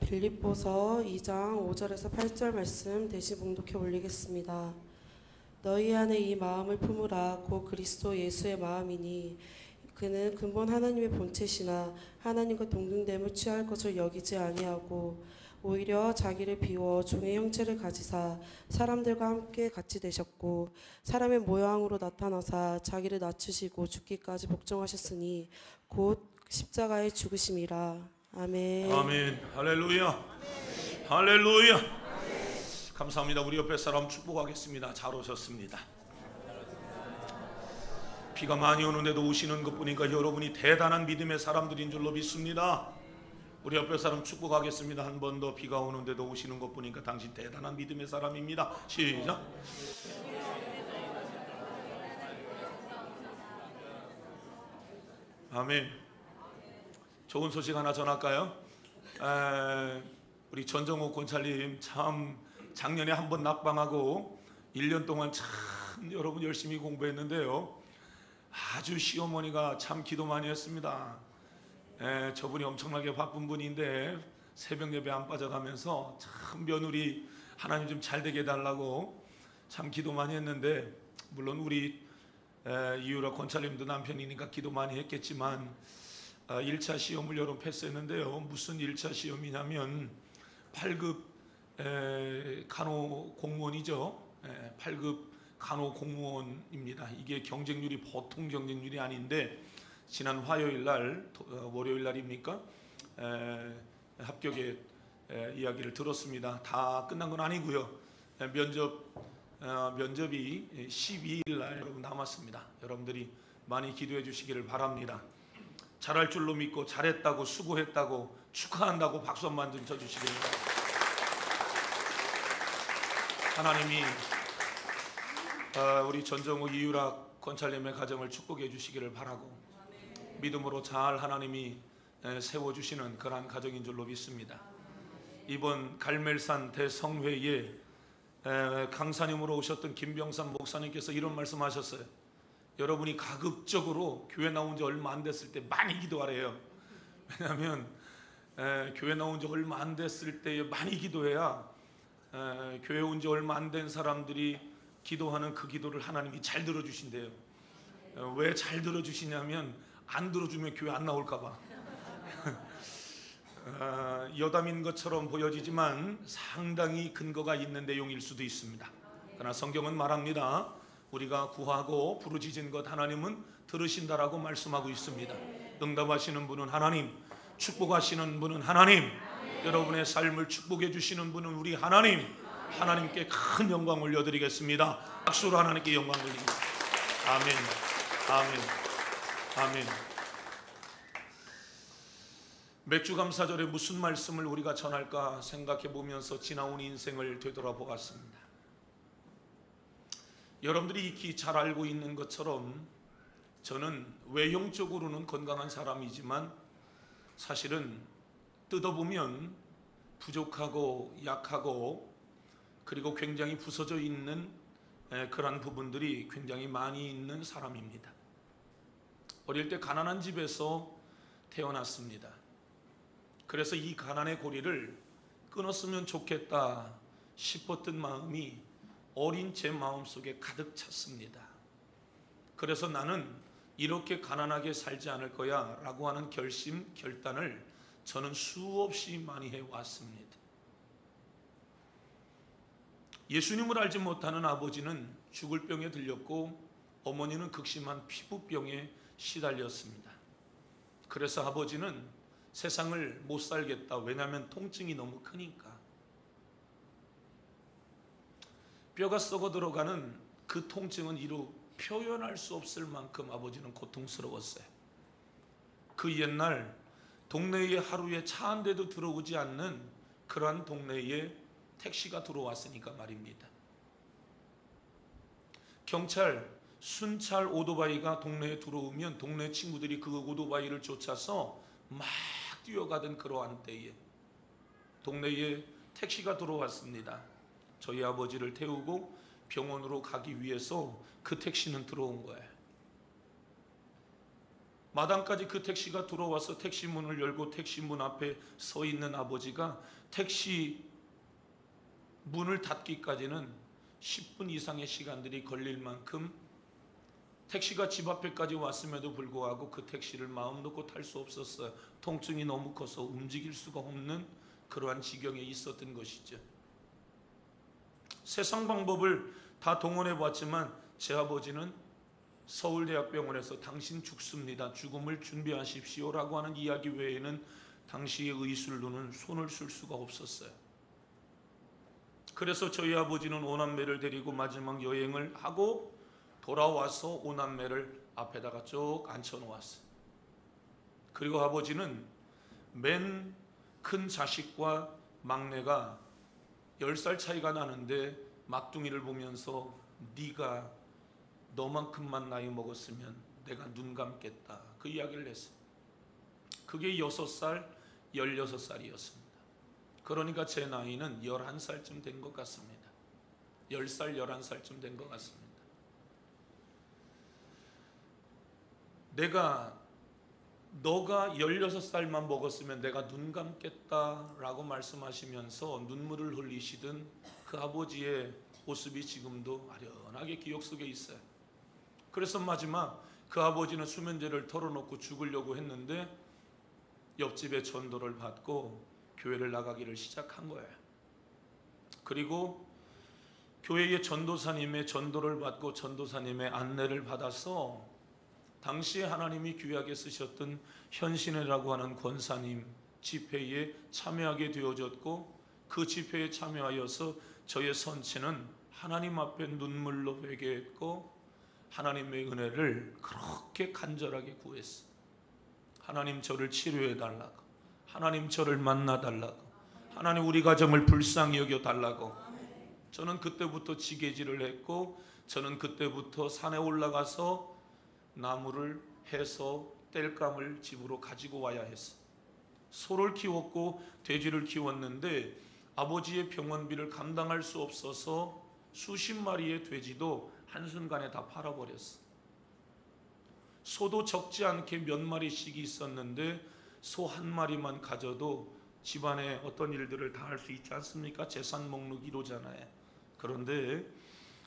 빌립보서 2장 5절에서 8절 말씀 대신 봉독해 올리겠습니다. 너희 안에 이 마음을 품으라. 곧 그리스도 예수의 마음이니 그는 근본 하나님의 본체시나 하나님과 동등됨을 취할 것을 여기지 아니하고 오히려 자기를 비워 종의 형체를 가지사 사람들과 함께 같이 되셨고 사람의 모양으로 나타나사 자기를 낮추시고 죽기까지 복종하셨으니 곧 십자가의 죽으심이라. 아멘. 아멘. 할렐루야. 할렐루야. 감사합니다. 우리 옆에 사람 축복하겠습니다. 잘 오셨습니다. 비가 많이 오는데도 오시는 것 보니까 여러분이 대단한 믿음의 사람들인 줄로 믿습니다. 우리 옆에 사람 축복하겠습니다. 한 번 더. 비가 오는데도 오시는 것 보니까 당신 대단한 믿음의 사람입니다. 시작. 아멘. 좋은 소식 하나 전할까요? 우리 전정욱 권찰님 참 작년에 한번 낙방하고 1년 동안 참 여러분 열심히 공부했는데요. 아주 시어머니가 참 기도 많이 했습니다. 저분이 엄청나게 바쁜 분인데 새벽 예배 안 빠져가면서 참 며느리 하나님 좀 잘 되게 해달라고 참 기도 많이 했는데, 물론 우리 이유라 권찰님도 남편이니까 기도 많이 했겠지만 1차 시험을 여러분 패스했는데요. 무슨 1차 시험이냐면 8급 간호 공무원이죠. 8급 간호 공무원입니다. 이게 경쟁률이 보통 경쟁률이 아닌데 지난 화요일 날, 월요일 날입니까? 합격의 이야기를 들었습니다. 다 끝난 건 아니고요. 면접이 12일 날 여러분 남았습니다. 여러분들이 많이 기도해 주시기를 바랍니다. 잘할 줄로 믿고 잘했다고 수고했다고 축하한다고 박수 한번 좀 쳐주시기를 바랍니다. 하나님이 우리 전정욱 이유락 권찰님의 가정을 축복해 주시기를 바라고 믿음으로 잘 하나님이 세워주시는 그러한 가정인 줄로 믿습니다. 이번 갈멜산 대성회에 강사님으로 오셨던 김병삼 목사님께서 이런 말씀하셨어요. 여러분이 가급적으로 교회 나온 지 얼마 안 됐을 때 많이 기도하래요. 왜냐하면 교회 나온 지 얼마 안 됐을 때 많이 기도해야 교회 온 지 얼마 안 된 사람들이 기도하는 그 기도를 하나님이 잘 들어주신대요. 왜 잘 들어주시냐면 안 들어주면 교회 안 나올까 봐. 여담인 것처럼 보여지지만 상당히 근거가 있는 내용일 수도 있습니다. 그러나 성경은 말합니다. 우리가 구하고 부르짖은 것 하나님은 들으신다라고 말씀하고 있습니다. 응답하시는 분은 하나님, 축복하시는 분은 하나님, 여러분의 삶을 축복해 주시는 분은 우리 하나님, 하나님께 큰 영광 올려드리겠습니다. 박수로 하나님께 영광 올립니다. 아멘, 아멘, 아멘. 맥주감사절에 무슨 말씀을 우리가 전할까 생각해 보면서 지나온 인생을 되돌아보았습니다. 여러분들이 익히 잘 알고 있는 것처럼 저는 외형적으로는 건강한 사람이지만 사실은 뜯어보면 부족하고 약하고 그리고 굉장히 부서져 있는 그런 부분들이 굉장히 많이 있는 사람입니다. 어릴 때 가난한 집에서 태어났습니다. 그래서 이 가난의 고리를 끊었으면 좋겠다 싶었던 마음이 어린 제 마음속에 가득 찼습니다. 그래서 나는 이렇게 가난하게 살지 않을 거야 라고 하는 결단을 저는 수없이 많이 해왔습니다. 예수님을 알지 못하는 아버지는 죽을 병에 들렸고 어머니는 극심한 피부병에 시달렸습니다. 그래서 아버지는 세상을 못 살겠다. 왜냐하면 통증이 너무 크니까. 뼈가 썩어 들어가는 그 통증은 이루 표현할 수 없을 만큼 아버지는 고통스러웠어요. 그 옛날 동네에 하루에 차 한 대도 들어오지 않는 그러한 동네에 택시가 들어왔으니까 말입니다. 경찰, 순찰 오토바이가 동네에 들어오면 동네 친구들이 그 오토바이를 쫓아서 막 뛰어가던 그러한 때에 동네에 택시가 들어왔습니다. 저희 아버지를 태우고 병원으로 가기 위해서 그 택시는 들어온 거예요. 마당까지 그 택시가 들어와서 택시 문을 열고 택시 문 앞에 서 있는 아버지가 택시 문을 닫기까지는 10분 이상의 시간들이 걸릴 만큼 택시가 집 앞에까지 왔음에도 불구하고 그 택시를 마음 놓고 탈 수 없었어요. 통증이 너무 커서 움직일 수가 없는 그러한 지경에 있었던 것이죠. 세상 방법을 다 동원해 봤지만 제 아버지는 서울대학병원에서 당신 죽습니다, 죽음을 준비하십시오 라고 하는 이야기 외에는 당시의 의술로는 손을 쓸 수가 없었어요. 그래서 저희 아버지는 오남매를 데리고 마지막 여행을 하고 돌아와서 오남매를 앞에다가 쭉 앉혀놓았어요. 그리고 아버지는 맨 큰 자식과 막내가 10살 차이가 나는데 막둥이를 보면서 네가 너만큼만 나이 먹었으면 내가 눈 감겠다, 그 이야기를 했어요. 그게 6살, 16살이었습니다. 그러니까 제 나이는 11살쯤 된 것 같습니다. 10살, 11살쯤 된 것 같습니다. 너가 16살만 먹었으면 내가 눈 감겠다라고 말씀하시면서 눈물을 흘리시던 그 아버지의 모습이 지금도 아련하게 기억 속에 있어요. 그래서 마지막 그 아버지는 수면제를 털어놓고 죽으려고 했는데 옆집에 전도를 받고 교회를 나가기를 시작한 거예요. 그리고 교회의 전도사님의 전도를 받고 전도사님의 안내를 받아서 당시에 하나님이 귀하게 쓰셨던 현신회라고 하는 권사님 집회에 참여하게 되어졌고, 그 집회에 참여하여서 저의 선체는 하나님 앞에 눈물로 회개했고 하나님의 은혜를 그렇게 간절하게 구했어요. 하나님 저를 치료해 달라고, 하나님 저를 만나 달라고, 하나님 우리 가정을 불쌍히 여겨 달라고. 저는 그때부터 지게질을 했고 저는 그때부터 산에 올라가서 나무를 해서 땔감을 집으로 가지고 와야 했어. 소를 키웠고 돼지를 키웠는데 아버지의 병원비를 감당할 수 없어서 수십 마리의 돼지도 한순간에 다 팔아버렸어. 소도 적지 않게 몇 마리씩 있었는데 소 한 마리만 가져도 집안에 어떤 일들을 다 할 수 있지 않습니까? 재산 목록 1호잖아요. 그런데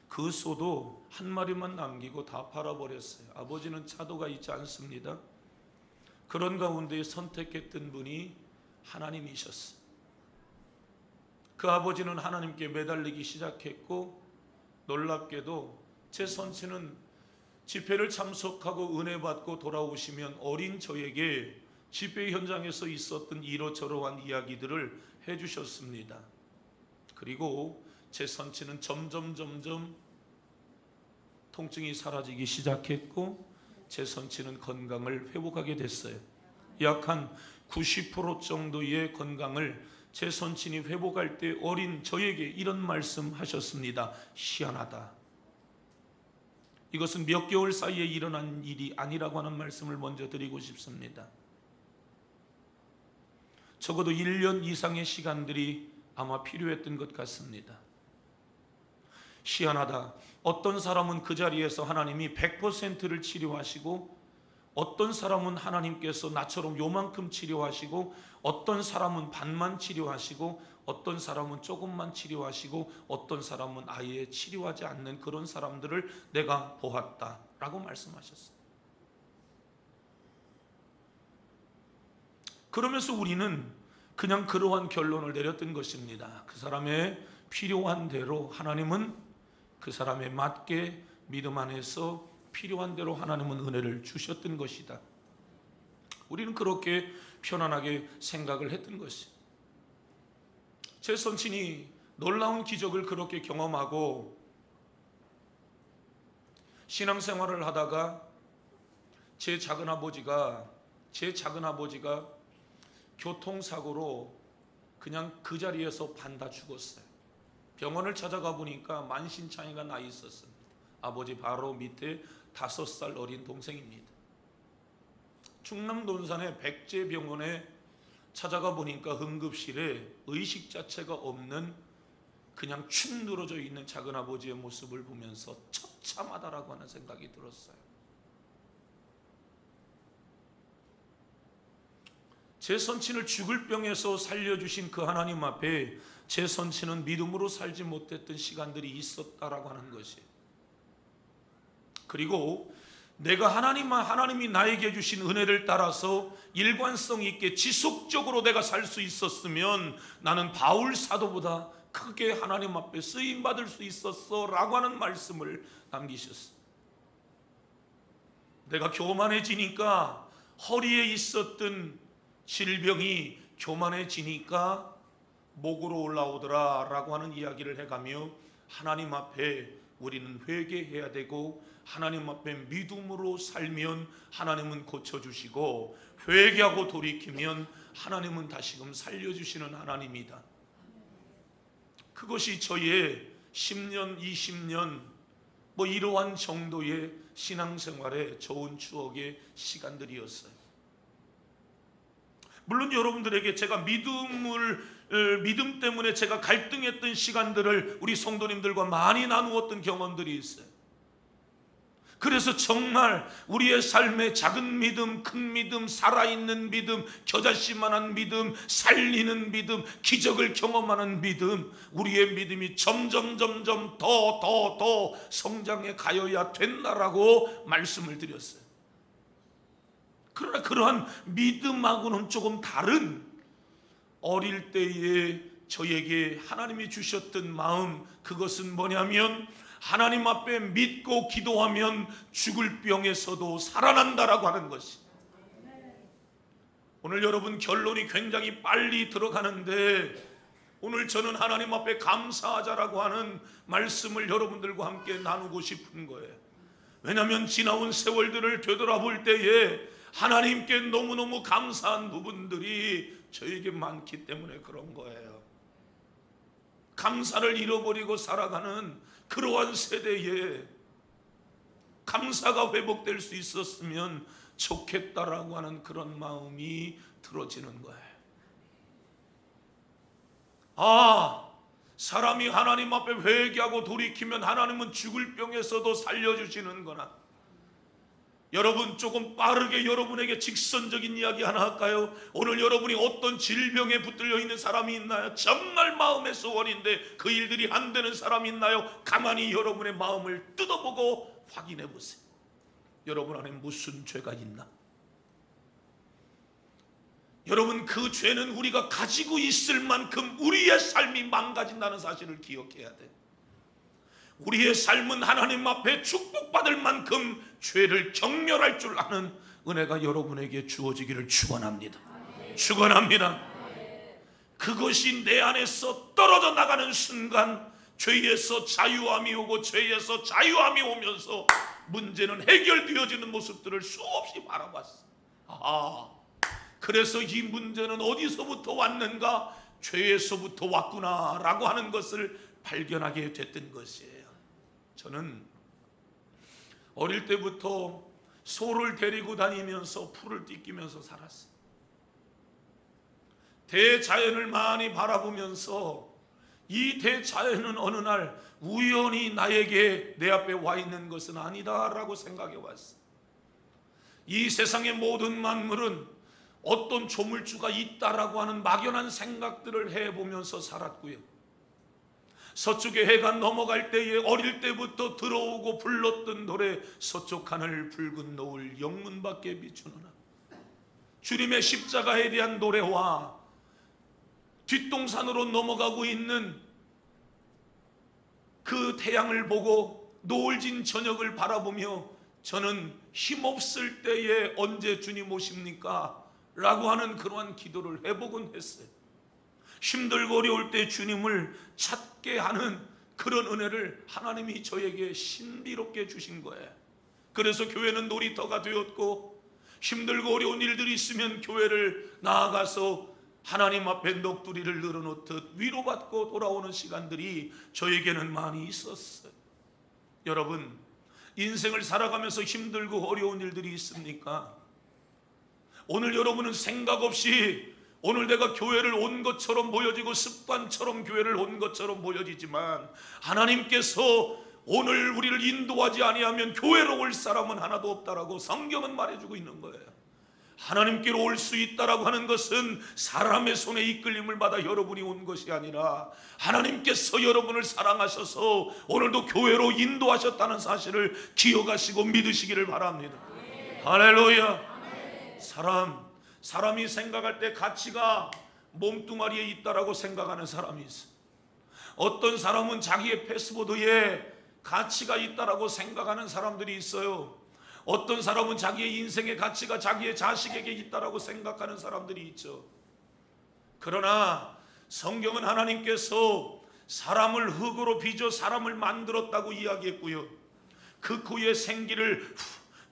그 소도 한 마리만 남기고 다 팔아버렸어요. 아버지는 차도가 있지 않습니다. 그런 가운데 선택했던 분이 하나님이셨어요. 그 아버지는 하나님께 매달리기 시작했고, 놀랍게도 제 선체는 집회를 참석하고 은혜 받고 돌아오시면 어린 저에게 집회 현장에서 있었던 이러저러한 이야기들을 해주셨습니다. 그리고 제 선체는 점점 통증이 사라지기 시작했고 제 선체는 건강을 회복하게 됐어요. 약 한 90% 정도의 건강을 제 선친이 회복할 때 어린 저에게 이런 말씀 하셨습니다. 희한하다. 이것은 몇 개월 사이에 일어난 일이 아니라고 하는 말씀을 먼저 드리고 싶습니다. 적어도 1년 이상의 시간들이 아마 필요했던 것 같습니다. 희한하다. 어떤 사람은 그 자리에서 하나님이 100%를 치료하시고, 어떤 사람은 하나님께서 나처럼 요만큼 치료하시고, 어떤 사람은 반만 치료하시고, 어떤 사람은 조금만 치료하시고, 어떤 사람은 아예 치료하지 않는 그런 사람들을 내가 보았다라고 말씀하셨어요. 그러면서 우리는 그냥 그러한 결론을 내렸던 것입니다. 그 사람의 필요한 대로 하나님은 그 사람에 맞게 믿음 안에서 필요한 대로 하나님은 은혜를 주셨던 것이다. 우리는 그렇게 편안하게 생각을 했던 것이. 제 선친이 놀라운 기적을 그렇게 경험하고 신앙생활을 하다가 제 작은 아버지가 교통사고로 그냥 그 자리에서 반다 죽었어요. 병원을 찾아가 보니까 만신창이가 나 있었습니다. 아버지 바로 밑에 5살 어린 동생입니다. 충남 논산의 백제병원에 찾아가 보니까 응급실에 의식 자체가 없는 그냥 축 늘어져 있는 작은 아버지의 모습을 보면서 처참하다라고 하는 생각이 들었어요. 제 선친을 죽을 병에서 살려주신 그 하나님 앞에 제 선친은 믿음으로 살지 못했던 시간들이 있었다라고 하는 것이. 그리고 내가 하나님이 나에게 주신 은혜를 따라서 일관성 있게 지속적으로 내가 살 수 있었으면 나는 바울 사도보다 크게 하나님 앞에 쓰임 받을 수 있었어 라고 하는 말씀을 남기셨어요. 내가 교만해지니까, 허리에 있었던 질병이 교만해지니까 목으로 올라오더라 라고 하는 이야기를 해가며 하나님 앞에 우리는 회개해야 되고, 하나님 앞에 믿음으로 살면 하나님은 고쳐주시고, 회개하고 돌이키면 하나님은 다시금 살려주시는 하나님이다. 그것이 저의 10년, 20년 이러한 정도의 신앙생활의 좋은 추억의 시간들이었어요. 물론 여러분들에게 제가 믿음 때문에 제가 갈등했던 시간들을 우리 성도님들과 많이 나누었던 경험들이 있어요. 그래서 정말 우리의 삶에 작은 믿음, 큰 믿음, 살아있는 믿음, 겨자씨만한 믿음, 살리는 믿음, 기적을 경험하는 믿음, 우리의 믿음이 점점 더 성장해 가야 된다라고 말씀을 드렸어요. 그러나 그러한 믿음하고는 조금 다른, 어릴 때에 저에게 하나님이 주셨던 마음, 그것은 뭐냐면 하나님 앞에 믿고 기도하면 죽을 병에서도 살아난다라고 하는 것이. 오늘 여러분 결론이 굉장히 빨리 들어가는데, 오늘 저는 하나님 앞에 감사하자라고 하는 말씀을 여러분들과 함께 나누고 싶은 거예요. 왜냐하면 지나온 세월들을 되돌아볼 때에 하나님께 너무너무 감사한 부분들이 저에게 많기 때문에 그런 거예요. 감사를 잃어버리고 살아가는 그러한 세대에 감사가 회복될 수 있었으면 좋겠다라고 하는 그런 마음이 들어지는 거예요. 사람이 하나님 앞에 회개하고 돌이키면 하나님은 죽을 병에서도 살려주시는 거나. 여러분, 조금 빠르게 여러분에게 직선적인 이야기 하나 할까요? 오늘 여러분이 어떤 질병에 붙들려 있는 사람이 있나요? 정말 마음의 소원인데 그 일들이 안 되는 사람이 있나요? 가만히 여러분의 마음을 뜯어보고 확인해 보세요. 여러분 안에 무슨 죄가 있나? 여러분, 그 죄는 우리가 가지고 있을 만큼 우리의 삶이 망가진다는 사실을 기억해야 돼요. 우리의 삶은 하나님 앞에 축복받을 만큼 죄를 경멸할 줄 아는 은혜가 여러분에게 주어지기를 축원합니다. 축원합니다. 그것이 내 안에서 떨어져 나가는 순간 죄에서 자유함이 오고, 죄에서 자유함이 오면서 문제는 해결되어지는 모습들을 수없이 바라봤어. 그래서 이 문제는 어디서부터 왔는가? 죄에서부터 왔구나 라고 하는 것을 발견하게 됐던 것이에요. 저는 어릴 때부터 소를 데리고 다니면서 풀을 뜯기면서 살았어요. 대자연을 많이 바라보면서 이 대자연은 어느 날 우연히 나에게 내 앞에 와 있는 것은 아니다라고 생각해 왔어요. 이 세상의 모든 만물은 어떤 조물주가 있다라고 하는 막연한 생각들을 해보면서 살았고요. 서쪽의 해가 넘어갈 때에 어릴 때부터 들어오고 불렀던 노래, 서쪽 하늘 붉은 노을 영문밖에 비추느나, 주님의 십자가에 대한 노래와 뒷동산으로 넘어가고 있는 그 태양을 보고 노을진 저녁을 바라보며 저는 힘없을 때에 언제 주님 오십니까? 라고 하는 그러한 기도를 해보곤 했어요. 힘들고 어려울 때 주님을 찾게 하는 그런 은혜를 하나님이 저에게 신비롭게 주신 거예요. 그래서 교회는 놀이터가 되었고, 힘들고 어려운 일들이 있으면 교회를 나아가서 하나님 앞에 넋두리를 늘어놓듯 위로받고 돌아오는 시간들이 저에게는 많이 있었어요. 여러분, 인생을 살아가면서 힘들고 어려운 일들이 있습니까? 오늘 여러분은 생각 없이 오늘 내가 교회를 온 것처럼 보여지고 습관처럼 교회를 온 것처럼 보여지지만, 하나님께서 오늘 우리를 인도하지 아니하면 교회로 올 사람은 하나도 없다라고 성경은 말해주고 있는 거예요. 하나님께로 올 수 있다라고 하는 것은 사람의 손에 이끌림을 받아 여러분이 온 것이 아니라 하나님께서 여러분을 사랑하셔서 오늘도 교회로 인도하셨다는 사실을 기억하시고 믿으시기를 바랍니다. 할렐루야. 사람이 생각할 때 가치가 몸뚱아리에 있다라고 생각하는 사람이 있어. 어떤 사람은 자기의 패스보드에 가치가 있다라고 생각하는 사람들이 있어요. 어떤 사람은 자기의 인생의 가치가 자기의 자식에게 있다라고 생각하는 사람들이 있죠. 그러나 성경은 하나님께서 사람을 흙으로 빚어 사람을 만들었다고 이야기했고요. 그 후에 생기를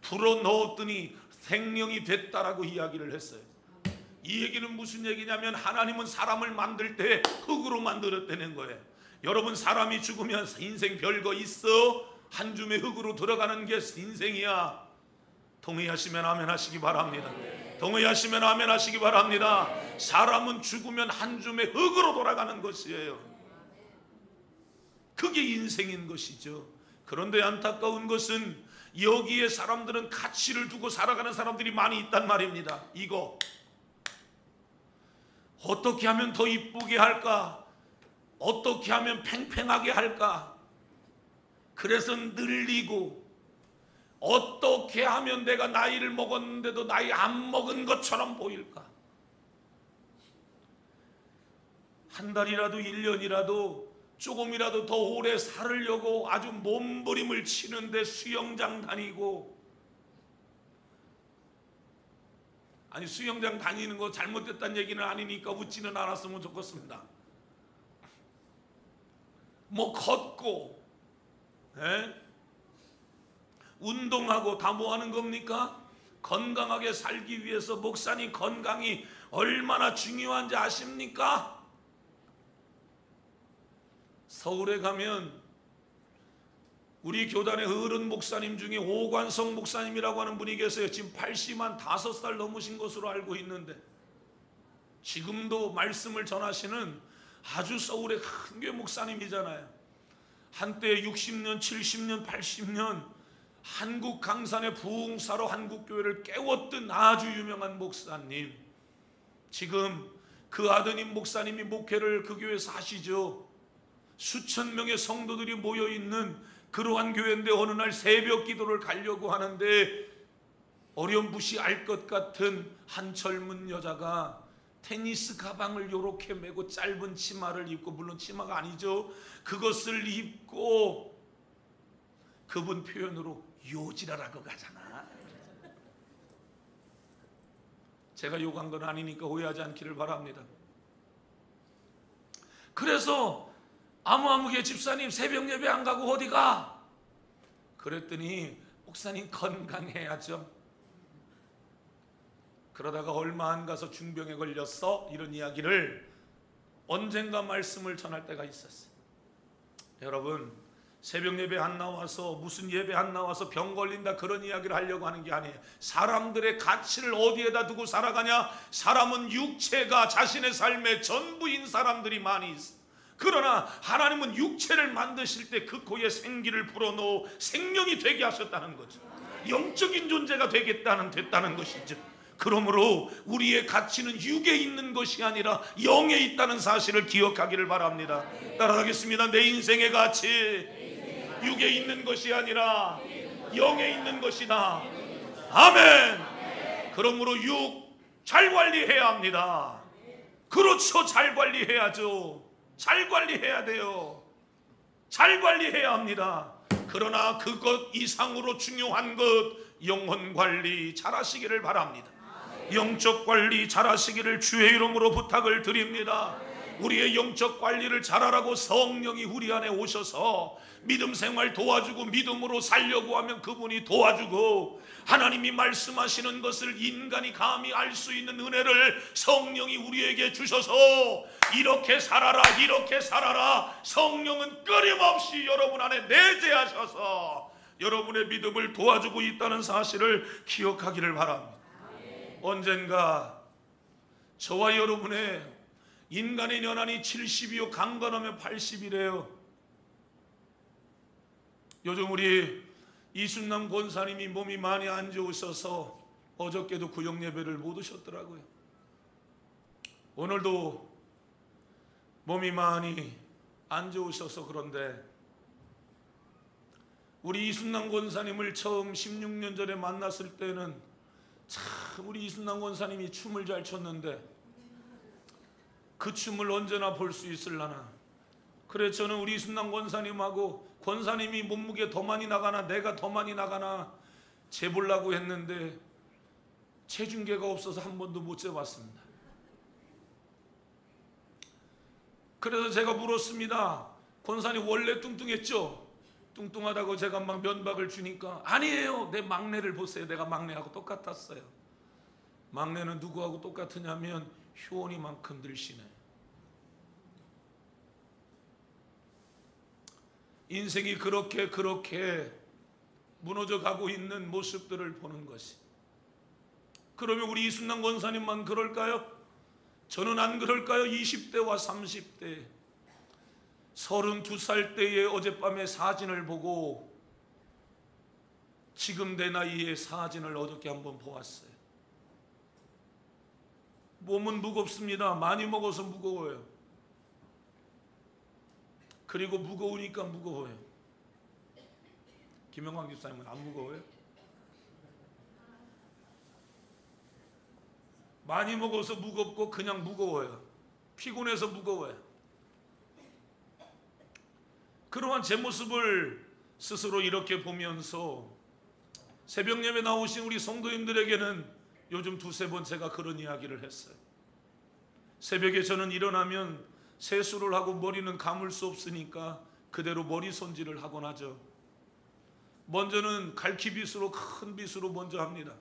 불어넣었더니 생명이 됐다라고 이야기를 했어요. 이 얘기는 무슨 얘기냐면 하나님은 사람을 만들 때 흙으로 만들었다는 거예요. 여러분, 사람이 죽으면 인생 별거 있어? 한 줌의 흙으로 들어가는 게 인생이야. 동의하시면 아멘 하시기 바랍니다. 동의하시면 아멘 하시기 바랍니다. 사람은 죽으면 한 줌의 흙으로 돌아가는 것이에요. 그게 인생인 것이죠. 그런데 안타까운 것은 여기에 사람들은 가치를 두고 살아가는 사람들이 많이 있단 말입니다. 이거 어떻게 하면 더 이쁘게 할까? 어떻게 하면 팽팽하게 할까? 그래서 늘리고, 어떻게 하면 내가 나이를 먹었는데도 나이 안 먹은 것처럼 보일까? 한 달이라도 1년이라도 조금이라도 더 오래 살으려고 아주 몸부림을 치는데 수영장 다니고, 아니 수영장 다니는 거 잘못됐다는 얘기는 아니니까 웃지는 않았으면 좋겠습니다. 뭐 걷고 운동하고 다 뭐 하는 겁니까? 건강하게 살기 위해서 목사님 건강이 얼마나 중요한지 아십니까? 서울에 가면 우리 교단의 어른 목사님 중에 오관성 목사님이라고 하는 분이 계세요. 지금 85살 넘으신 것으로 알고 있는데 지금도 말씀을 전하시는 아주 서울의 큰 교회 목사님이잖아요. 한때 60년, 70년, 80년 한국 강산의 부흥사로 한국교회를 깨웠던 아주 유명한 목사님. 지금 그 아드님 목사님이 목회를 그 교회에서 하시죠. 수천 명의 성도들이 모여있는 그러한 교회인데 어느 날 새벽 기도를 가려고 하는데 어렴풋이 알 것 같은 한 젊은 여자가 테니스 가방을 요렇게 메고 짧은 치마를 입고, 물론 치마가 아니죠, 그것을 입고 그분 표현으로 요지랄하고 가잖아. 제가 욕한 건 아니니까 오해하지 않기를 바랍니다. 그래서 아무개 집사님 새벽 예배 안 가고 어디 가? 그랬더니 목사님 건강해야죠. 그러다가 얼마 안 가서 중병에 걸렸어, 이런 이야기를 언젠가 말씀을 전할 때가 있었어요. 여러분, 새벽 예배 안 나와서 무슨 예배 안 나와서 병 걸린다 그런 이야기를 하려고 하는 게 아니에요. 사람들의 가치를 어디에다 두고 살아가냐? 사람은 육체가 자신의 삶의 전부인 사람들이 많이 있어. 그러나 하나님은 육체를 만드실 때 그 코에 생기를 불어넣어 생명이 되게 하셨다는 거죠. 영적인 존재가 됐다는 것이죠. 그러므로 우리의 가치는 육에 있는 것이 아니라 영에 있다는 사실을 기억하기를 바랍니다. 따라가겠습니다. 내 인생의 가치 육에 있는 것이 아니라 영에 있는 것이다. 아멘. 그러므로 육 잘 관리해야 합니다. 그렇죠. 잘 관리해야죠. 잘 관리해야 돼요. 잘 관리해야 합니다. 그러나 그것 이상으로 중요한 것, 영혼 관리 잘 하시기를 바랍니다. 영적 관리 잘 하시기를 주의 이름으로 부탁을 드립니다. 우리의 영적 관리를 잘하라고 성령이 우리 안에 오셔서 믿음 생활 도와주고 믿음으로 살려고 하면 그분이 도와주고, 하나님이 말씀하시는 것을 인간이 감히 알 수 있는 은혜를 성령이 우리에게 주셔서 이렇게 살아라, 이렇게 살아라, 성령은 끊임없이 여러분 안에 내재하셔서 여러분의 믿음을 도와주고 있다는 사실을 기억하기를 바랍니다. 언젠가 저와 여러분의 인간의 연한이 70이요 강건하면 80이래요. 요즘 우리 이순남 권사님이 몸이 많이 안 좋으셔서 어저께도 구역 예배를 못 오셨더라고요. 오늘도 몸이 많이 안 좋으셔서 그런데 우리 이순남 권사님을 처음 16년 전에 만났을 때는 참 우리 이순남 권사님이 춤을 잘 췄는데 그 춤을 언제나 볼 수 있을라나. 그래 저는 우리 이순남 권사님하고 권사님이 몸무게 더 많이 나가나 내가 더 많이 나가나 재보려고 했는데 체중계가 없어서 한 번도 못 재봤습니다. 그래서 제가 물었습니다. 권사님 원래 뚱뚱했죠? 뚱뚱하다고 제가 막 면박을 주니까 아니에요. 내 막내를 보세요. 내가 막내하고 똑같았어요. 막내는 누구하고 똑같으냐면 효원이만큼 늘씬해. 인생이 그렇게 무너져 가고 있는 모습들을 보는 것이. 그러면 우리 이순남 권사님만 그럴까요? 저는 안 그럴까요? 20대와 30대 32살 때의 어젯밤의 사진을 보고 지금 내 나이의 사진을 어저께 한번 보았어요. 몸은 무겁습니다. 많이 먹어서 무거워요. 그리고 무거우니까 무거워요. 김영광 집사님은 안 무거워요? 많이 먹어서 무겁고 그냥 무거워요. 피곤해서 무거워요. 그러한 제 모습을 스스로 이렇게 보면서 새벽 예배 나오신 우리 성도님들에게는 요즘 두세 번 제가 그런 이야기를 했어요. 새벽에 저는 일어나면 세수를 하고 머리는 감을 수 없으니까 그대로 머리 손질을 하곤 하죠. 먼저는 갈퀴빗으로 큰 빗으로 먼저 합니다.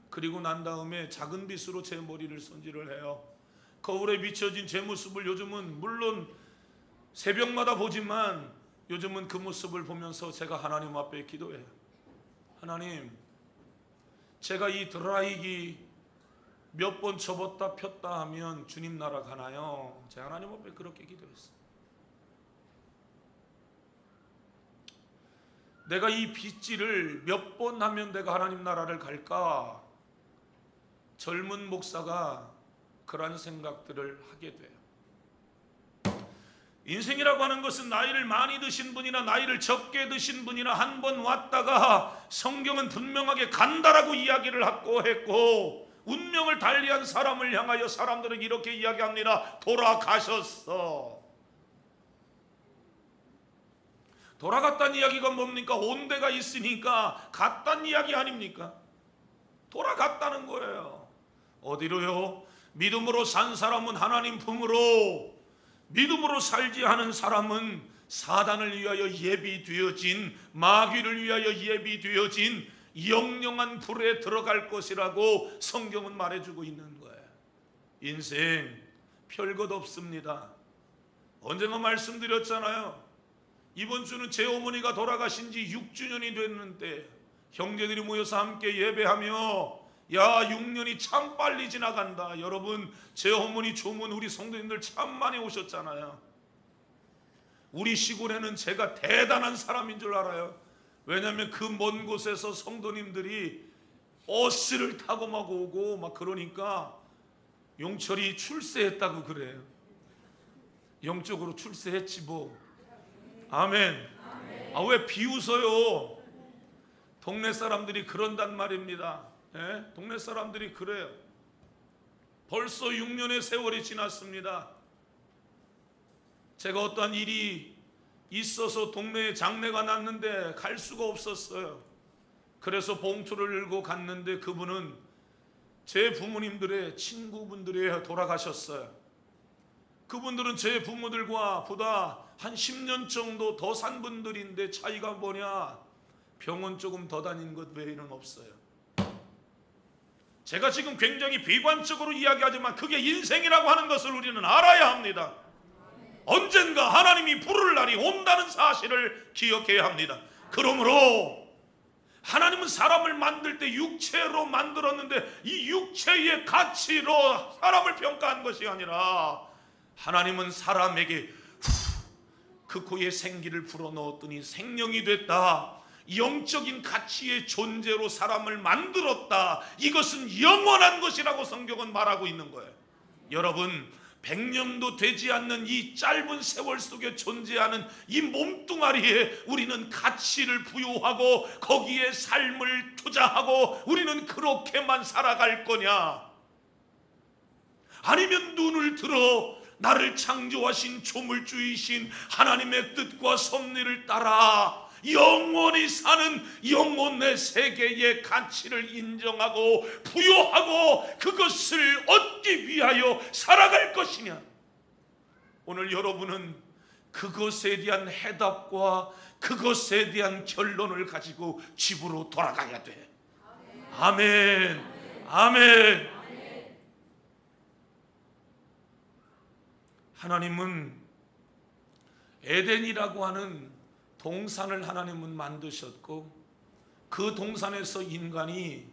그리고 난 다음에 작은 빗으로 제 머리를 손질을 해요. 거울에 비춰진 제 모습을 요즘은 물론 새벽마다 보지만 요즘은 그 모습을 보면서 제가 하나님 앞에 기도해요. 하나님, 제가 이 드라이기 몇 번 접었다 폈다 하면 주님 나라 가나요? 제가 하나님 앞에 그렇게 기도했어요. 내가 이 빗질을 몇 번 하면 내가 하나님 나라를 갈까? 젊은 목사가 그런 생각들을 하게 돼요. 인생이라고 하는 것은 나이를 많이 드신 분이나 나이를 적게 드신 분이나 한 번 왔다가 성경은 분명하게 간다라고 이야기를 하고 했고 운명을 달리한 사람을 향하여 사람들은 이렇게 이야기합니다. 돌아가셨어. 돌아갔다는 이야기가 뭡니까? 온 데가 있으니까 갔다는 이야기 아닙니까? 돌아갔다는 거예요. 어디로요? 믿음으로 산 사람은 하나님 품으로, 믿음으로 살지 않은 사람은 사단을 위하여 예비되어진, 마귀를 위하여 예비되어진 영영한 불에 들어갈 것이라고 성경은 말해주고 있는 거예요. 인생 별것 없습니다. 언젠가 말씀드렸잖아요. 이번 주는 제 어머니가 돌아가신 지 6주년이 됐는데 형제들이 모여서 함께 예배하며 야 6년이 참 빨리 지나간다. 여러분 제 어머니 조문 우리 성도님들 참 많이 오셨잖아요. 우리 시골에는 제가 대단한 사람인 줄 알아요. 왜냐하면 그 먼 곳에서 성도님들이 버스를 타고 막 오고 막 그러니까 용철이 출세했다고 그래요. 영적으로 출세했지 뭐. 아멘. 아, 왜 비웃어요? 동네 사람들이 그런단 말입니다. 예? 동네 사람들이 그래요. 벌써 6년의 세월이 지났습니다. 제가 어떠한 일이 있어서 동네에 장례가 났는데 갈 수가 없었어요. 그래서 봉투를 들고 갔는데 그분은 제 부모님들의 친구분들이 돌아가셨어요. 그분들은 제 부모들과 보다 한 10년 정도 더 산 분들인데 차이가 뭐냐? 병원 조금 더 다닌 것 외에는 없어요. 제가 지금 굉장히 비관적으로 이야기하지만 그게 인생이라고 하는 것을 우리는 알아야 합니다. 언젠가 하나님이 부를 날이 온다는 사실을 기억해야 합니다. 그러므로 하나님은 사람을 만들 때 육체로 만들었는데 이 육체의 가치로 사람을 평가한 것이 아니라 하나님은 사람에게 그 코에 생기를 불어넣었더니 생명이 됐다. 영적인 가치의 존재로 사람을 만들었다. 이것은 영원한 것이라고 성경은 말하고 있는 거예요. 여러분, 100년도 되지 않는 이 짧은 세월 속에 존재하는 이 몸뚱아리에 우리는 가치를 부여하고 거기에 삶을 투자하고 우리는 그렇게만 살아갈 거냐? 아니면 눈을 들어 나를 창조하신 조물주이신 하나님의 뜻과 섭리를 따라 영원히 사는 영혼의 세계의 가치를 인정하고 부여하고 그것을 얻기 위하여 살아갈 것이냐? 오늘 여러분은 그것에 대한 해답과 그것에 대한 결론을 가지고 집으로 돌아가야 돼. 아멘. 아멘. 하나님은 에덴이라고 하는 동산을 하나님은 만드셨고 그 동산에서 인간이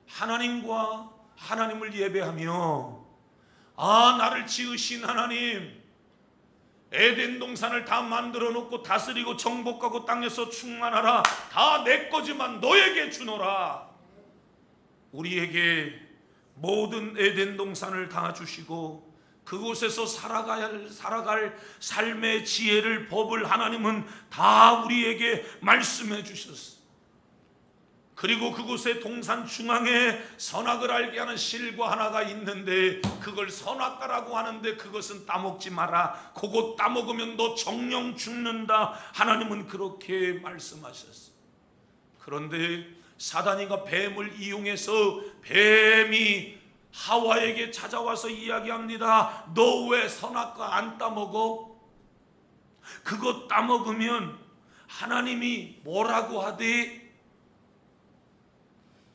하나님과 하나님을 예배하며 나를 지으신 하나님, 에덴 동산을 다 만들어 놓고 다스리고 정복하고 땅에서 충만하라. 다 내 거지만 너에게 주노라. 우리에게 모든 에덴 동산을 다 주시고 그곳에서 살아갈 삶의 지혜를, 법을 하나님은 다 우리에게 말씀해 주셨어. 그리고 그곳의 동산 중앙에 선악을 알게 하는 실과 하나가 있는데 그걸 선악과라고 하는데 그것은 따먹지 마라. 그거 따먹으면 너 정령 죽는다. 하나님은 그렇게 말씀하셨어. 그런데 사단이가 뱀을 이용해서 뱀이 하와에게 찾아와서 이야기합니다. 너 왜 선악과 안 따먹어? 그거 따먹으면 하나님이 뭐라고 하대?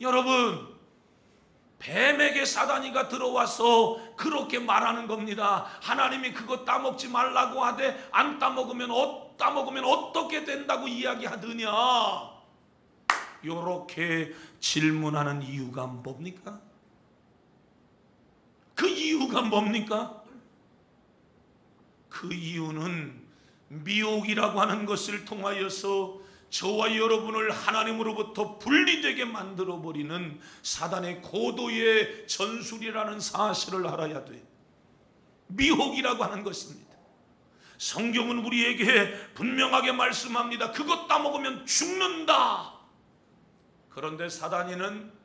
여러분, 뱀에게 사단이가 들어와서 그렇게 말하는 겁니다. 하나님이 그거 따먹지 말라고 하되 안 따먹으면 어떻게 된다고 이야기하더냐? 이렇게 질문하는 이유가 뭡니까? 그 이유가 뭡니까? 그 이유는 미혹이라고 하는 것을 통하여서 저와 여러분을 하나님으로부터 분리되게 만들어버리는 사단의 고도의 전술이라는 사실을 알아야 돼. 미혹이라고 하는 것입니다. 성경은 우리에게 분명하게 말씀합니다. 그것 따먹으면 죽는다. 그런데 사단이는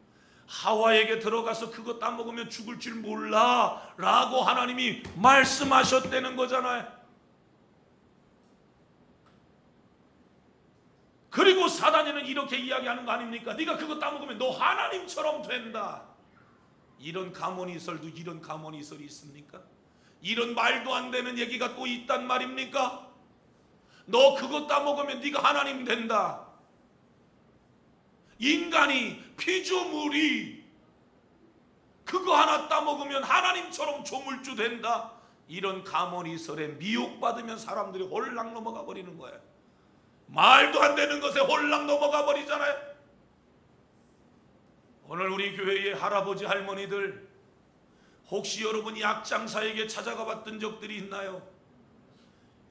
하와에게 들어가서 그거 따먹으면 죽을 줄 몰라 라고 하나님이 말씀하셨다는 거잖아요. 그리고 사단이는 이렇게 이야기하는 거 아닙니까? 네가 그거 따먹으면 너 하나님처럼 된다. 이런 가모니설도 이런 가모니설이 있습니까? 이런 말도 안 되는 얘기가 또 있단 말입니까? 너 그거 따먹으면 네가 하나님 된다. 인간이 피조물이 그거 하나 따먹으면 하나님처럼 조물주 된다. 이런 가모니설에 미혹받으면 사람들이 홀랑 넘어가 버리는 거예요. 말도 안 되는 것에 홀랑 넘어가 버리잖아요. 오늘 우리 교회의 할아버지 할머니들, 혹시 여러분 약장사에게 찾아가 봤던 적들이 있나요?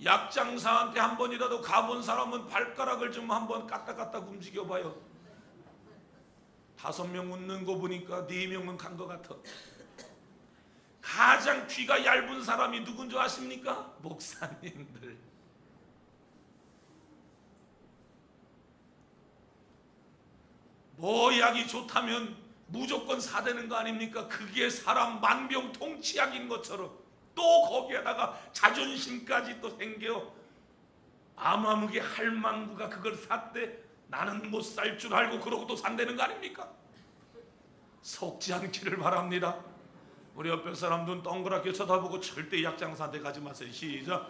약장사한테 한 번이라도 가본 사람은 발가락을 좀 한번 까딱까딱 움직여봐요. 5명 웃는 거 보니까 4명은 간 것 같아. 가장 귀가 얇은 사람이 누군 줄 아십니까? 목사님들. 뭐 약이 좋다면 무조건 사대는 거 아닙니까? 그게 사람 만병통치약인 것처럼 또 거기에다가 자존심까지 또 생겨. 아무게 할망구가 그걸 샀대. 나는 못 살 줄 알고 그러고 또 산다는 거 아닙니까? 속지 않기를 바랍니다. 우리 옆에 사람 눈 동그랗게 쳐다보고 절대 약장사한테 가지 마세요. 시작.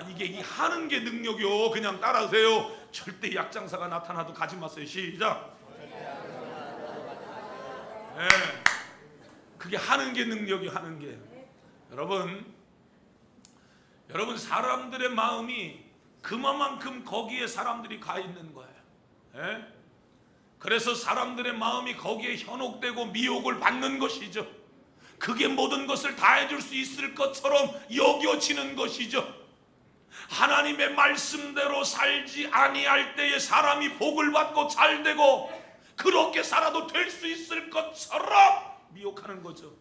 이게 하는 게 능력이요. 그냥 따라하세요. 절대 약장사가 나타나도 가지 마세요. 시작. 네. 그게 하는 게 능력이 하는 게. 여러분 사람들의 마음이 그만큼 거기에 사람들이 가 있는 거예요. 예? 그래서 사람들의 마음이 거기에 현혹되고 미혹을 받는 것이죠. 그게 모든 것을 다 해줄 수 있을 것처럼 여겨지는 것이죠. 하나님의 말씀대로 살지 아니할 때에 사람이 복을 받고 잘되고 그렇게 살아도 될 수 있을 것처럼 미혹하는 거죠.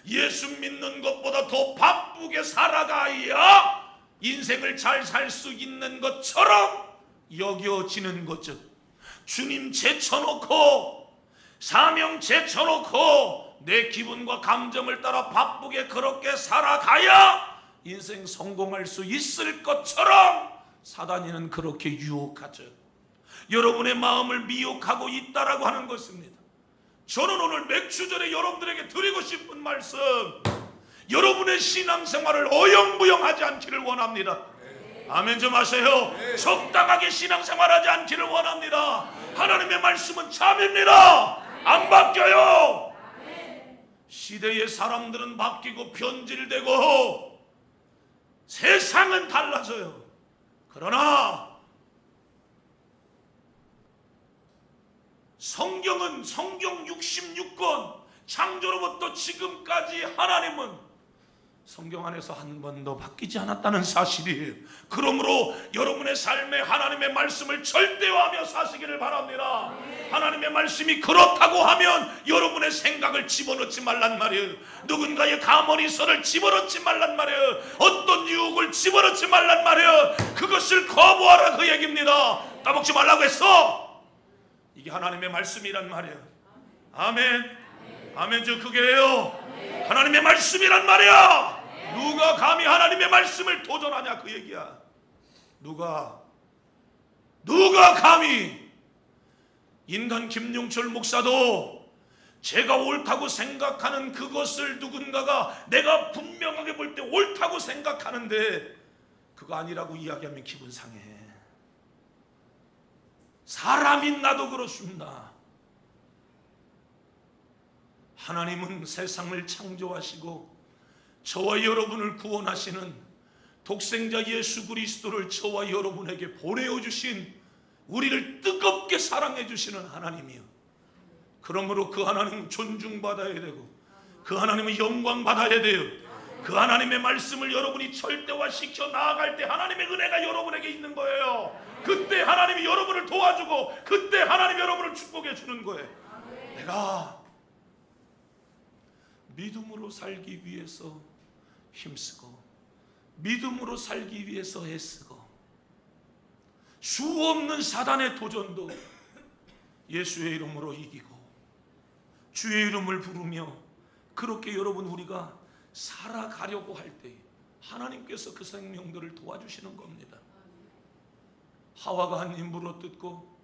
예수 믿는 것보다 더 바쁘게 살아가야 인생을 잘 살 수 있는 것처럼 여겨지는 거죠. 주님 제쳐놓고 사명 제쳐놓고 내 기분과 감정을 따라 바쁘게 그렇게 살아가야 인생 성공할 수 있을 것처럼 사단이는 그렇게 유혹하죠. 여러분의 마음을 미혹하고 있다라고 하는 것입니다. 저는 오늘 맥주전에 여러분들에게 드리고 싶은 말씀, 여러분의 신앙생활을 어영부영하지 않기를 원합니다. 아멘 좀 하세요. 적당하게 신앙생활하지 않기를 원합니다. 하나님의 말씀은 참입니다. 안 바뀌어요. 시대의 사람들은 바뀌고 변질되고 세상은 달라져요. 그러나 성경은 성경 66권 창조로부터 지금까지 하나님은 성경 안에서 한 번도 바뀌지 않았다는 사실이에요. 그러므로 여러분의 삶에 하나님의 말씀을 절대화하며 사시기를 바랍니다. 하나님의 말씀이 그렇다고 하면 여러분의 생각을 집어넣지 말란 말이에요. 누군가의 가머니설을 집어넣지 말란 말이에요. 어떤 유혹을 집어넣지 말란 말이에요. 그것을 거부하라 그 얘기입니다. 따먹지 말라고 했어. 이게 하나님의 말씀이란 말이에요. 아멘. 아멘 저 그게 해요. 하나님의 말씀이란 말이야. 누가 감히 하나님의 말씀을 도전하냐 그 얘기야. 누가 감히. 인간 김용철 목사도 제가 옳다고 생각하는 그것을 누군가가 내가 분명하게 볼 때 옳다고 생각하는데 그거 아니라고 이야기하면 기분 상해. 사람인 나도 그렇습니다. 하나님은 세상을 창조하시고 저와 여러분을 구원하시는 독생자 예수 그리스도를 저와 여러분에게 보내어주신 우리를 뜨겁게 사랑해 주시는 하나님이요. 그러므로 그 하나님은 존중받아야 되고 그 하나님은 영광받아야 돼요. 그 하나님의 말씀을 여러분이 절대화시켜 나아갈 때 하나님의 은혜가 여러분에게 있는 거예요. 그때 하나님이 여러분을 도와주고 그때 하나님이 여러분을 축복해 주는 거예요. 내가 믿음으로 살기 위해서 힘쓰고 믿음으로 살기 위해서 애쓰고 수 없는 사단의 도전도 예수의 이름으로 이기고 주의 이름을 부르며 그렇게 여러분 우리가 살아가려고 할 때 하나님께서 그 생명들을 도와주시는 겁니다. 하와가 한 입 물어뜯고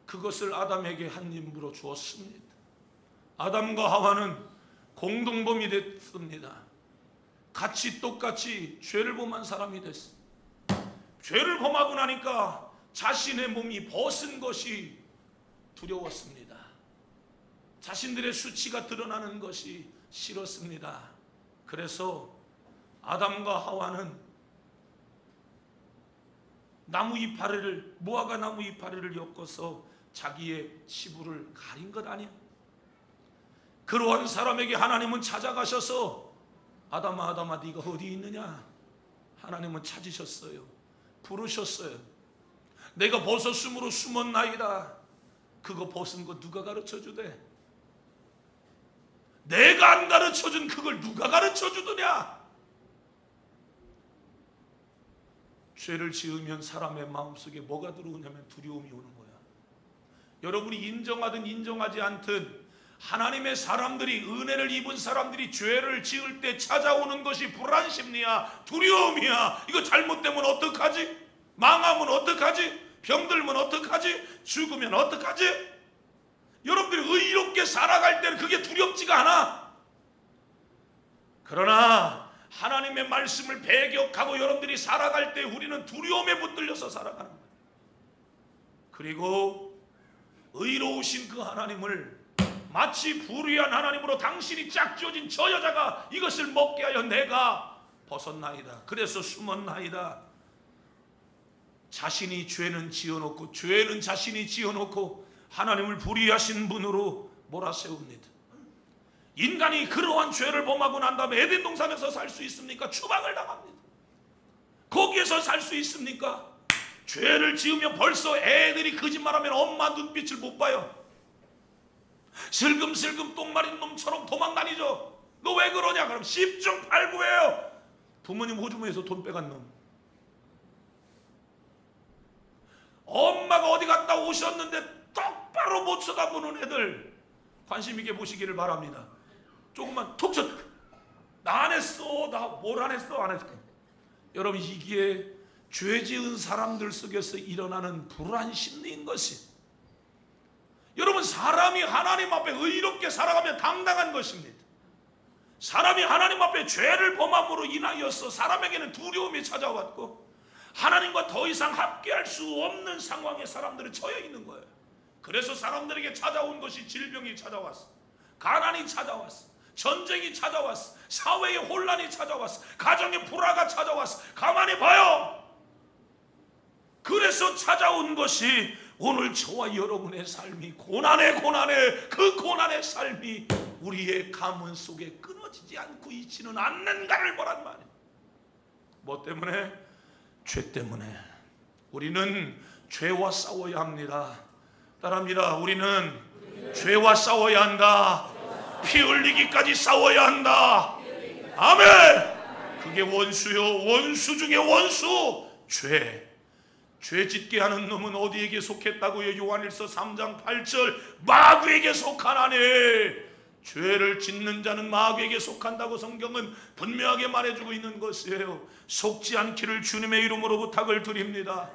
그것을 아담에게 한 입 물어 주었습니다. 아담과 하와는 공동범이 됐습니다. 같이 똑같이 죄를 범한 사람이 됐어. 죄를 범하고 나니까 자신의 몸이 벗은 것이 두려웠습니다. 자신들의 수치가 드러나는 것이 싫었습니다. 그래서 아담과 하와는 나무 이파리를 무화과 나무 이파리를 엮어서 자기의 치부를 가린 것 아니야? 그러한 사람에게 하나님은 찾아가셔서 아담아 아담아 네가 어디 있느냐? 하나님은 찾으셨어요. 부르셨어요. 내가 벗었으므로 숨었나이다. 그거 벗은 거 누가 가르쳐주대? 내가 안 가르쳐준 그걸 누가 가르쳐주더냐? 죄를 지으면 사람의 마음속에 뭐가 들어오냐면 두려움이 오는 거야. 여러분이 인정하든 인정하지 않든 하나님의 사람들이 은혜를 입은 사람들이 죄를 지을 때 찾아오는 것이 불안심리야, 두려움이야. 이거 잘못되면 어떡하지? 망하면 어떡하지? 병들면 어떡하지? 죽으면 어떡하지? 여러분들이 의롭게 살아갈 때는 그게 두렵지가 않아. 그러나 하나님의 말씀을 배격하고 여러분들이 살아갈 때 우리는 두려움에 붙들려서 살아가는 거예요. 그리고 의로우신 그 하나님을 마치 불의한 하나님으로 당신이 짝지어진 저 여자가 이것을 먹게 하여 내가 벗었나이다. 그래서 숨었나이다. 자신이 죄는 지어놓고 죄는 자신이 지어놓고 하나님을 불의하신 분으로 몰아세웁니다. 인간이 그러한 죄를 범하고 난 다음에 에덴 동산에서 살 수 있습니까? 추방을 당합니다. 거기에서 살 수 있습니까? 죄를 지으면 벌써 애들이 거짓말하면 엄마 눈빛을 못 봐요. 슬금슬금 똥 마린 놈처럼 도망다니죠. 너 왜 그러냐? 그럼 10중 8구예요. 부모님 호주머니에서 돈 빼간 놈. 엄마가 어디 갔다 오셨는데 똑바로 못 쳐다보는 애들 관심 있게 보시기를 바랍니다. 조금만 톡 쳐. 나 안 했어. 나 뭘 안 했어. 안 했어. 여러분, 이게 죄 지은 사람들 속에서 일어나는 불안 심리인 것이, 여러분, 사람이 하나님 앞에 의롭게 살아가면 당당한 것입니다. 사람이 하나님 앞에 죄를 범함으로 인하여서 사람에게는 두려움이 찾아왔고 하나님과 더 이상 함께할 수 없는 상황에 사람들은 처해 있는 거예요. 그래서 사람들에게 찾아온 것이 질병이 찾아왔어, 가난이 찾아왔어, 전쟁이 찾아왔어, 사회의 혼란이 찾아왔어, 가정의 불화가 찾아왔어. 가만히 봐요. 그래서 찾아온 것이 오늘 저와 여러분의 삶이 고난의 그 고난의 삶이 우리의 가문 속에 끊어지지 않고 있지는 않는가를 보란 말이에요. 뭐 때문에? 죄 때문에. 우리는 죄와 싸워야 합니다. 따라합니다. 우리는 죄와 싸워야 한다. 피 흘리기까지 싸워야 한다. 아멘. 그게 원수요. 원수 중에 원수. 죄 짓게 하는 놈은 어디에게 속했다고요? 요한일서 3장 8절 마귀에게 속하나니. 죄를 짓는 자는 마귀에게 속한다고 성경은 분명하게 말해주고 있는 것이에요. 속지 않기를 주님의 이름으로 부탁을 드립니다.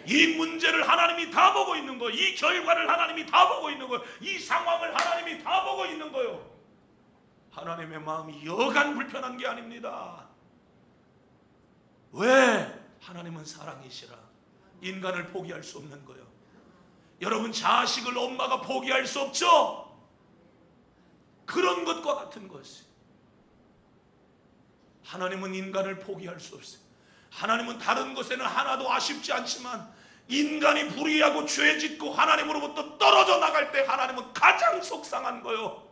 이 문제를 하나님이 다 보고 있는 거예요. 이 결과를 하나님이 다 보고 있는 거예요. 이 상황을 하나님이 다 보고 있는 거예요. 하나님의 마음이 여간 불편한 게 아닙니다. 왜? 하나님은 사랑이시라. 인간을 포기할 수 없는 거예요. 여러분, 자식을 엄마가 포기할 수 없죠? 그런 것과 같은 것이, 하나님은 인간을 포기할 수 없어요. 하나님은 다른 것에는 하나도 아쉽지 않지만 인간이 불의하고 죄 짓고 하나님으로부터 떨어져 나갈 때 하나님은 가장 속상한 거예요.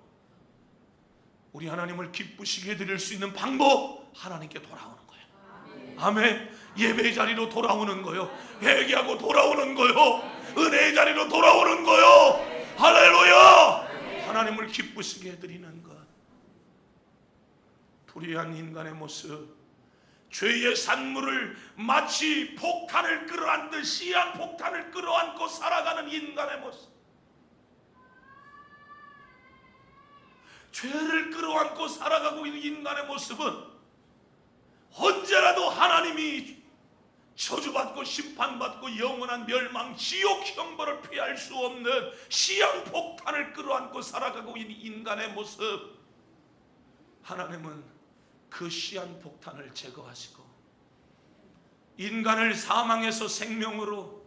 우리 하나님을 기쁘시게 해드릴 수 있는 방법, 하나님께 돌아오는 거예요. 아멘. 예배의 자리로 돌아오는 거예요. 회개하고 돌아오는 거예요. 은혜의 자리로 돌아오는 거예요. 할렐루야. 하나님을 기쁘시게 해드리는 것. 불의한 인간의 모습, 죄의 산물을 마치 폭탄을 끌어안듯 시한폭탄을 끌어안고 살아가는 인간의 모습, 죄를 끌어안고 살아가고 있는 인간의 모습은 언제라도 하나님이 저주받고 심판받고 영원한 멸망, 지옥 형벌을 피할 수 없는 시한폭탄을 끌어안고 살아가고 있는 인간의 모습, 하나님은 그 시한폭탄을 제거하시고 인간을 사망에서 생명으로,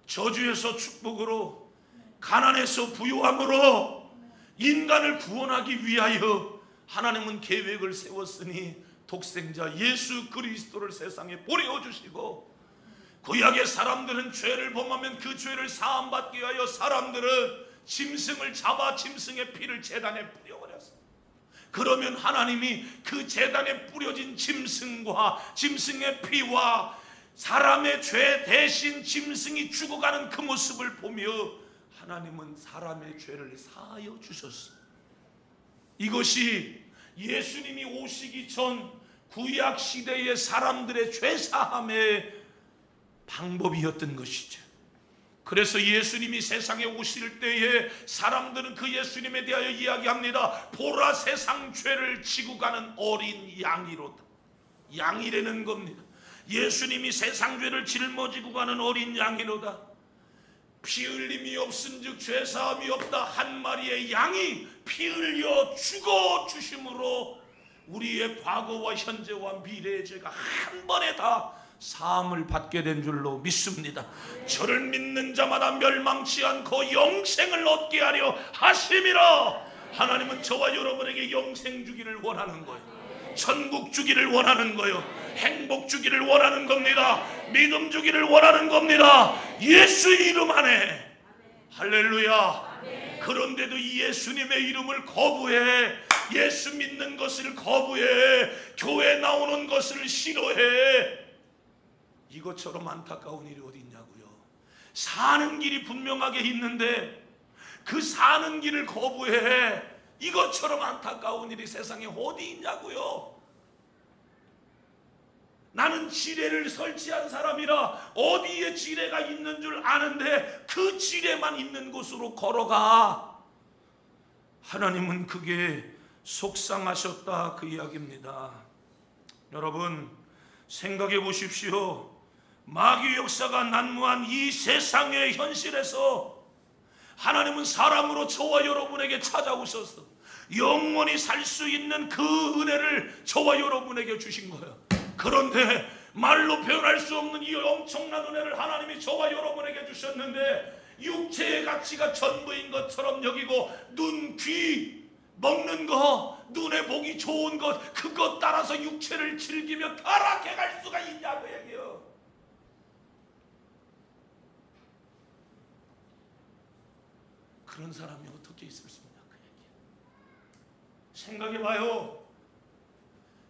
저주에서 축복으로, 가난에서 부유함으로 인간을 구원하기 위하여 하나님은 계획을 세웠으니 독생자 예수 그리스도를 세상에 보내어주시고, 구약의 사람들은 죄를 범하면 그 죄를 사함받기 위하여 사람들은 짐승을 잡아 짐승의 피를 제단에 뿌려버렸어요. 그러면 하나님이 그 제단에 뿌려진 짐승과 짐승의 피와 사람의 죄 대신 짐승이 죽어가는 그 모습을 보며 하나님은 사람의 죄를 사하여 주셨어요. 이것이 예수님이 오시기 전 구약 시대의 사람들의 죄사함의 방법이었던 것이죠. 그래서 예수님이 세상에 오실 때에 사람들은 그 예수님에 대하여 이야기합니다. 보라, 세상 죄를 지고 가는 어린 양이로다. 양이라는 겁니다. 예수님이 세상 죄를 짊어지고 가는 어린 양이로다. 피 흘림이 없은즉 죄사함이 없다. 한 마리의 양이 피 흘려 죽어 주심으로 우리의 과거와 현재와 미래의 죄가 한 번에 다 사함을 받게 된 줄로 믿습니다. 저를 믿는 자마다 멸망치 않고 영생을 얻게 하려 하심이라. 하나님은 저와 여러분에게 영생 주기를 원하는 거예요. 천국 주기를 원하는 거예요. 행복 주기를 원하는 겁니다. 믿음 주기를 원하는 겁니다. 예수 이름 안에. 할렐루야. 그런데도 이 예수님의 이름을 거부해, 예수 믿는 것을 거부해, 교회 나오는 것을 싫어해. 이것처럼 안타까운 일이 어디 있냐고요. 사는 길이 분명하게 있는데 그 사는 길을 거부해. 이것처럼 안타까운 일이 세상에 어디 있냐고요. 나는 지뢰를 설치한 사람이라 어디에 지뢰가 있는 줄 아는데 그 지뢰만 있는 곳으로 걸어가. 하나님은 그게 속상하셨다, 그 이야기입니다. 여러분 생각해 보십시오. 마귀 역사가 난무한 이 세상의 현실에서 하나님은 사람으로 저와 여러분에게 찾아오셔서 영원히 살 수 있는 그 은혜를 저와 여러분에게 주신 거예요. 그런데 말로 표현할 수 없는 이 엄청난 은혜를 하나님이 저와 여러분에게 주셨는데 육체의 가치가 전부인 것처럼 여기고 눈, 귀, 먹는 거, 눈에 보기 좋은 것, 그것 따라서 육체를 즐기며 타락해 갈 수가 있냐고 얘기해요. 그런 사람이 어떻게 있을 수 있냐 그 얘기예요. 생각해봐요.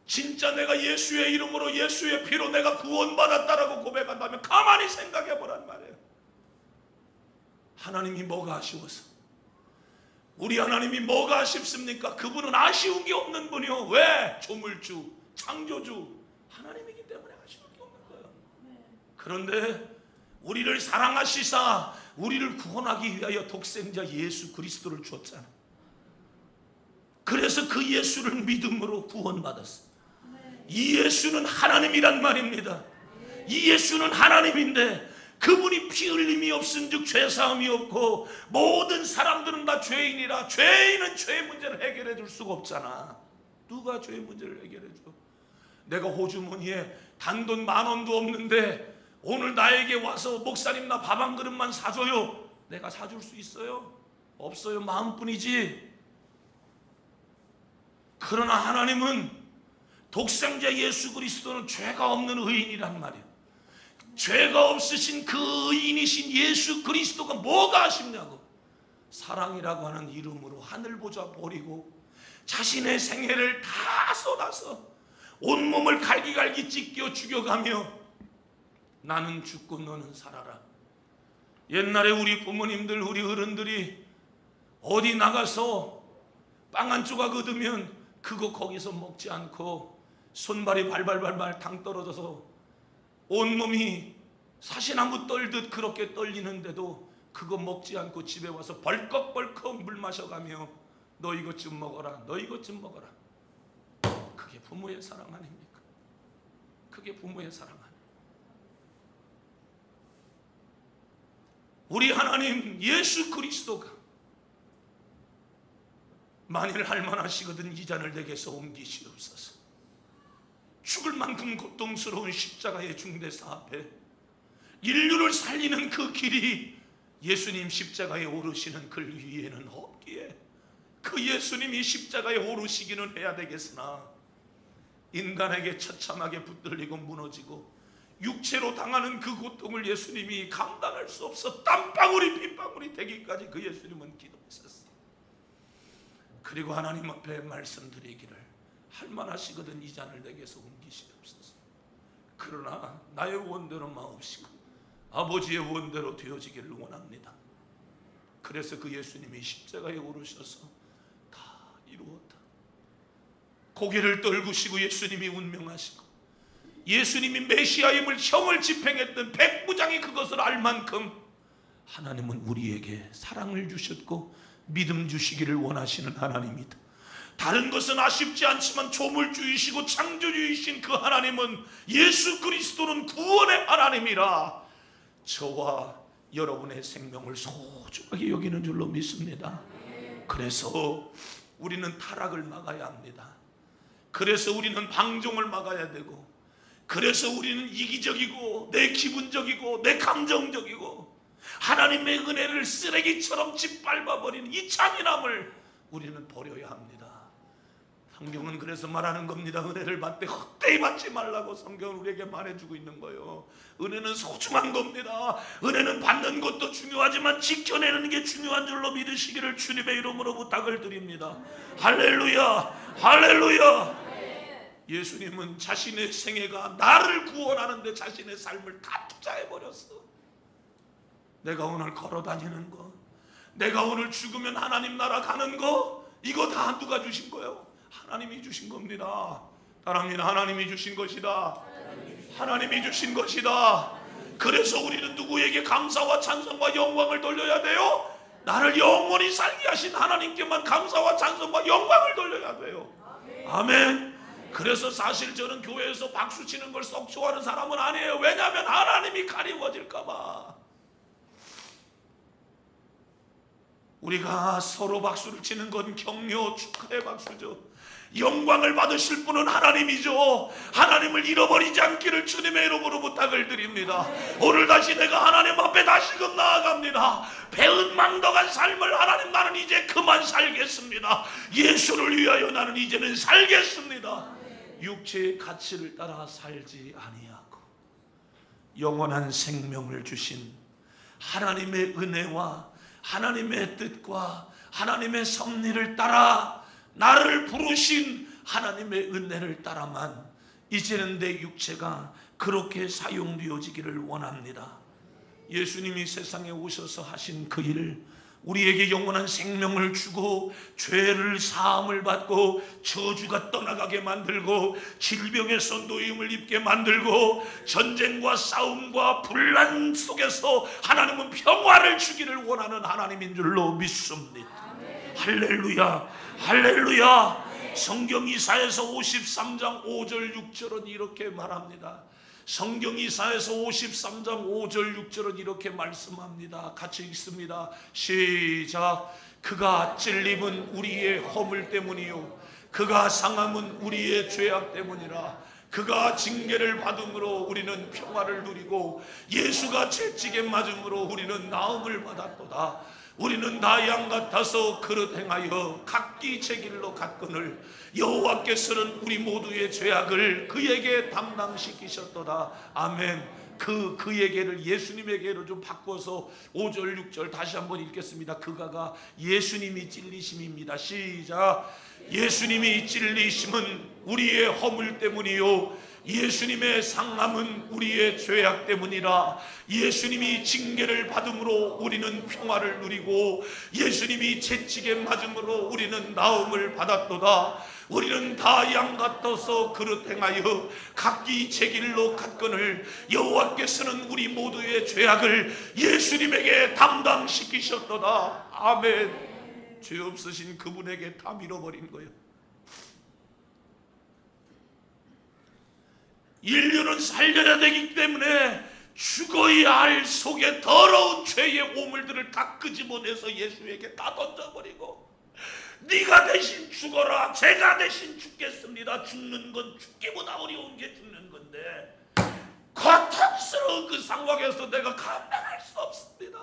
진짜 내가 예수의 이름으로 예수의 피로 내가 구원받았다라고 고백한다면 가만히 생각해보란 말이에요. 하나님이 뭐가 아쉬워서? 우리 하나님이 뭐가 아쉽습니까? 그분은 아쉬운 게 없는 분이요. 왜? 조물주, 창조주 하나님이기 때문에 아쉬운 게 없는 거예요. 그런데 우리를 사랑하시사 우리를 구원하기 위하여 독생자 예수 그리스도를 주었잖아. 그래서 그 예수를 믿음으로 구원받았어. 이 예수는 하나님이란 말입니다. 이 예수는 하나님인데 그분이 피 흘림이 없은즉 죄사함이 없고 모든 사람들은 다 죄인이라 죄인은 죄의 문제를 해결해 줄 수가 없잖아. 누가 죄의 문제를 해결해 줘? 내가 호주머니에 단돈 10,000원도 없는데 오늘 나에게 와서 목사님 나 밥 한 그릇만 사줘요. 내가 사줄 수 있어요? 없어요. 마음뿐이지. 그러나 하나님은 독생자 예수 그리스도는 죄가 없는 의인이란 말이에요. 죄가 없으신 그 의인이신 예수 그리스도가 뭐가 아쉽냐고. 사랑이라고 하는 이름으로 하늘보좌 버리고 자신의 생애를 다 쏟아서 온몸을 갈기갈기 찢겨 죽여가며 나는 죽고 너는 살아라. 옛날에 우리 부모님들 우리 어른들이 어디 나가서 빵 한 조각 얻으면 그거 거기서 먹지 않고 손발이 발발발발 당 떨어져서 온몸이 사시나무 떨듯 그렇게 떨리는데도 그거 먹지 않고 집에 와서 벌컥벌컥 물 마셔가며 너 이것 좀 먹어라, 너 이것 좀 먹어라. 그게 부모의 사랑 아닙니까? 그게 부모의 사랑 아닙니까? 우리 하나님 예수 그리스도가 만일 할만하시거든 이 잔을 내게서 옮기시옵소서. 죽을 만큼 고통스러운 십자가의 중대사 앞에 인류를 살리는 그 길이 예수님 십자가에 오르시는 그 위에는 없기에 그 예수님이 십자가에 오르시기는 해야 되겠으나 인간에게 처참하게 붙들리고 무너지고 육체로 당하는 그 고통을 예수님이 감당할 수 없어 땀방울이 핏방울이 되기까지 그 예수님은 기도했었어요. 그리고 하나님 앞에 말씀드리기를 할만하시거든 이 잔을 내게서 옮기시옵소서. 그러나 나의 원대로 마옵시고 아버지의 원대로 되어지기를 원합니다. 그래서 그 예수님이 십자가에 오르셔서 다 이루었다. 고개를 떨구시고 예수님이 운명하시고 예수님이 메시아임을 형을 집행했던 백부장이 그것을 알 만큼 하나님은 우리에게 사랑을 주셨고 믿음 주시기를 원하시는 하나님이다. 다른 것은 아쉽지 않지만 조물주이시고 창조주이신 그 하나님은 예수 그리스도는 구원의 하나님이라 저와 여러분의 생명을 소중하게 여기는 줄로 믿습니다. 그래서 우리는 타락을 막아야 합니다. 그래서 우리는 방종을 막아야 되고 그래서 우리는 이기적이고 내 기분적이고 내 감정적이고 하나님의 은혜를 쓰레기처럼 짓밟아버리는 이 잔인함을 우리는 버려야 합니다. 성경은 그래서 말하는 겁니다. 은혜를 받되 헛되이 받지 말라고 성경은 우리에게 말해주고 있는 거예요. 은혜는 소중한 겁니다. 은혜는 받는 것도 중요하지만 지켜내는 게 중요한 줄로 믿으시기를 주님의 이름으로 부탁을 드립니다. 할렐루야, 할렐루야. 예수님은 자신의 생애가 나를 구원하는 데 자신의 삶을 다 투자해버렸어. 내가 오늘 걸어다니는 거, 내가 오늘 죽으면 하나님 나라 가는 거, 이거 다 누가 주신 거예요? 하나님이 주신 겁니다. 따라합니다. 하나님이 주신 것이다. 하나님이 주신 것이다. 그래서 우리는 누구에게 감사와 찬송과 영광을 돌려야 돼요? 나를 영원히 살게 하신 하나님께만 감사와 찬송과 영광을 돌려야 돼요. 아멘. 그래서 사실 저는 교회에서 박수 치는 걸 썩 좋아하는 사람은 아니에요. 왜냐하면 하나님이 가리워질까 봐. 우리가 서로 박수를 치는 건 격려, 축하의 박수죠. 영광을 받으실 분은 하나님이죠. 하나님을 잃어버리지 않기를 주님의 이름으로 부탁을 드립니다. 오늘 다시 내가 하나님 앞에 다시금 나아갑니다. 배은망덕한 삶을 하나님, 나는 이제 그만 살겠습니다. 예수를 위하여 나는 이제는 살겠습니다. 육체의 가치를 따라 살지 아니하고 영원한 생명을 주신 하나님의 은혜와 하나님의 뜻과 하나님의 섭리를 따라 나를 부르신 하나님의 은혜를 따라만 이제는 내 육체가 그렇게 사용되어지기를 원합니다. 예수님이 세상에 오셔서 하신 그 일, 우리에게 영원한 생명을 주고 죄를 사함을 받고 저주가 떠나가게 만들고 질병에서 노임을 입게 만들고 전쟁과 싸움과 분란 속에서 하나님은 평화를 주기를 원하는 하나님인 줄로 믿습니다. 할렐루야, 할렐루야. 성경 이사야서 53장 5절 6절은 이렇게 말합니다. 성경 이사야서 53장 5절 6절은 이렇게 말씀합니다. 같이 읽습니다. 시작. 그가 찔림은 우리의 허물 때문이요 그가 상함은 우리의 죄악 때문이라. 그가 징계를 받음으로 우리는 평화를 누리고 예수가 채찍에 맞음으로 우리는 나음을 받았도다. 우리는 다 양 같아서 그릇 행하여 각기 제 길로 갔거늘 여호와께서는 우리 모두의 죄악을 그에게 담당시키셨도다. 아멘. 그에게를 예수님에게로 좀 바꿔서 5절 6절 다시 한번 읽겠습니다. 그가가 예수님이 찔리심입니다. 시작. 예수님이 찔리심은 우리의 허물 때문이요 예수님의 상함은 우리의 죄악 때문이라. 예수님이 징계를 받음으로 우리는 평화를 누리고 예수님이 채찍에 맞음으로 우리는 나음을 받았도다. 우리는 다 양 같아서 그릇 행하여 각기 제 길로 갔거늘 여호와께서는 우리 모두의 죄악을 예수님에게 담당시키셨도다. 아멘. 죄 없으신 그분에게 다 밀어버린 거예요. 인류는 살려야 되기 때문에 죽어야 할 속에 더러운 죄의 오물들을 다 끄집어내서 예수에게 다 던져버리고 네가 대신 죽어라, 제가 대신 죽겠습니다. 죽는 건 죽기보다 어려운 게 죽는 건데 고통스러운 그 상황에서 내가 감당할 수 없습니다.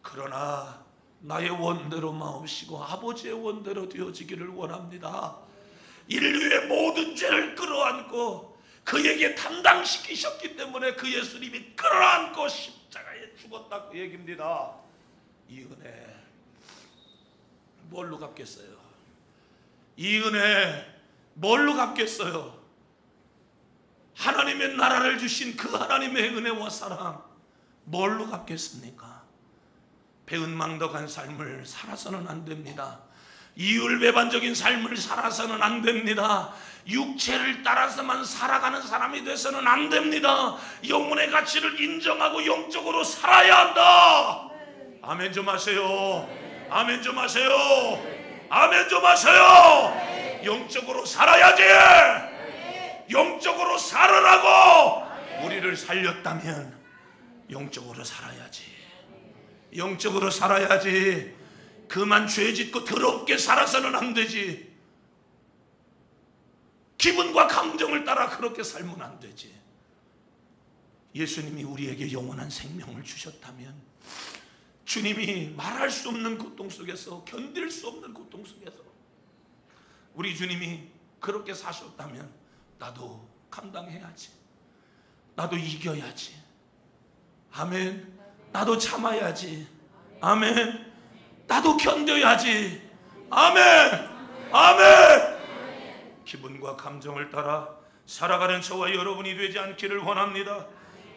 그러나 나의 원대로 마옵시고 아버지의 원대로 되어지기를 원합니다. 인류의 모든 죄를 끌어안고 그에게 담당시키셨기 때문에 그 예수님이 끌어안고 십자가에 죽었다, 그 얘기입니다. 이 은혜 뭘로 갚겠어요? 이 은혜 뭘로 갚겠어요? 하나님의 나라를 주신 그 하나님의 은혜와 사랑 뭘로 갚겠습니까? 배은망덕한 삶을 살아서는 안 됩니다. 이율배반적인 삶을 살아서는 안 됩니다. 육체를 따라서만 살아가는 사람이 돼서는 안 됩니다. 영혼의 가치를 인정하고 영적으로 살아야 한다. 아멘 좀 하세요. 아멘 좀 하세요. 아멘 좀 하세요. 영적으로 살아야지. 영적으로 살으라고 우리를 살렸다면 영적으로 살아야지. 영적으로 살아야지. 그만 죄짓고 더럽게 살아서는 안 되지. 기분과 감정을 따라 그렇게 살면 안 되지. 예수님이 우리에게 영원한 생명을 주셨다면, 주님이 말할 수 없는 고통 속에서, 견딜 수 없는 고통 속에서 우리 주님이 그렇게 사셨다면 나도 감당해야지. 나도 이겨야지. 아멘. 나도 참아야지. 아멘. 나도 견뎌야지. 아멘. 아멘. 기분과 감정을 따라 살아가는 저와 여러분이 되지 않기를 원합니다.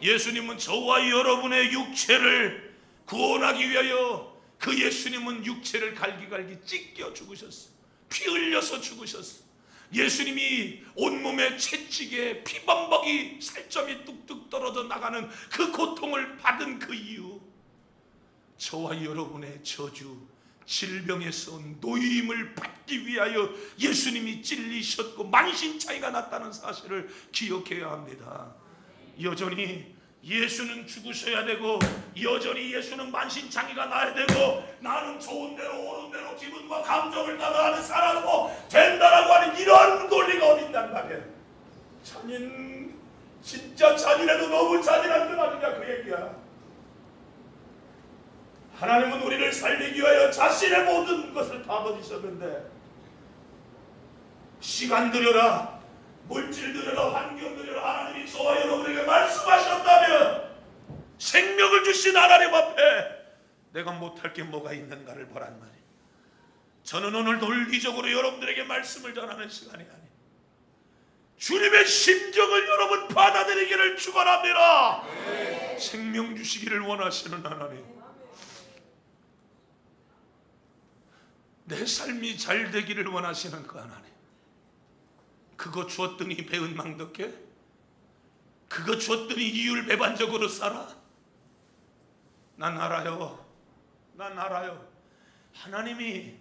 예수님은 저와 여러분의 육체를 구원하기 위하여 그 예수님은 육체를 갈기갈기 찢겨 죽으셨어. 피 흘려서 죽으셨어. 예수님이 온몸에 채찍에 피범벅이 살점이 뚝뚝 떨어져 나가는 그 고통을 받은 그 이유, 저와 여러분의 저주, 질병에서 노임을 받기 위하여 예수님이 찔리셨고 만신창이가 났다는 사실을 기억해야 합니다. 여전히 예수는 죽으셔야 되고 여전히 예수는 만신창이가 나야 되고 나는 좋은 대로 옳은 대로 기분과 감정을 따라하는 살아서 된다라고 하는 이런 논리가 어딨단 말이야. 진짜 잔인해도 너무 잔인한 거 아니냐 그 얘기야. 하나님은 우리를 살리기 위하여 자신의 모든 것을 다 던지셨는데 시간 들여라, 물질 들여라, 환경 들여라 하나님이 저와 여러분에게 말씀하셨다면 생명을 주신 하나님 앞에 내가 못할 게 뭐가 있는가를 보란 말이에요. 저는 오늘 논리적으로 여러분들에게 말씀을 전하는 시간이 아니에요. 주님의 심정을 여러분 받아들이기를 축원합니다. 생명 주시기를 원하시는 하나님, 내 삶이 잘 되기를 원하시는 그 하나님, 그거 주었더니 배은망덕해? 그거 주었더니 이율배반적으로 살아? 난 알아요. 난 알아요. 하나님이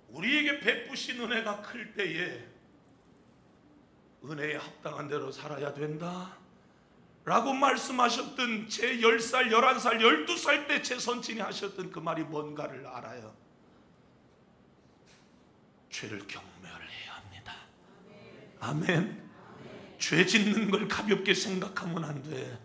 우리에게 베푸신 은혜가 클 때에 은혜에 합당한 대로 살아야 된다 라고 말씀하셨던 제 10살, 11살, 12살 때 제 선친이 하셨던 그 말이 뭔가를 알아요. 죄를 경멸해야 합니다. 아멘. 죄 짓는 걸 가볍게 생각하면 안 돼.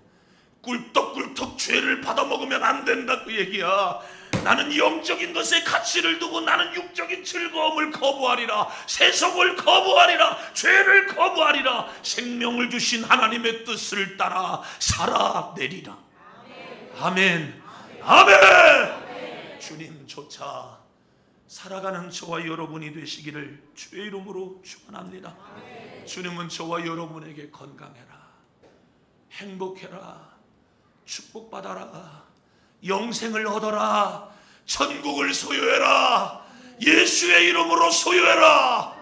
꿀떡꿀떡 죄를 받아먹으면 안 된다 그 얘기야. 나는 영적인 것에 가치를 두고 나는 육적인 즐거움을 거부하리라, 세속을 거부하리라, 죄를 거부하리라, 생명을 주신 하나님의 뜻을 따라 살아내리라. 아멘. 아멘. 주님조차 살아가는 저와 여러분이 되시기를 주의 이름으로 축원합니다. 주님은 저와 여러분에게 건강해라, 행복해라, 축복받아라, 영생을 얻어라, 천국을 소유해라, 예수의 이름으로 소유해라.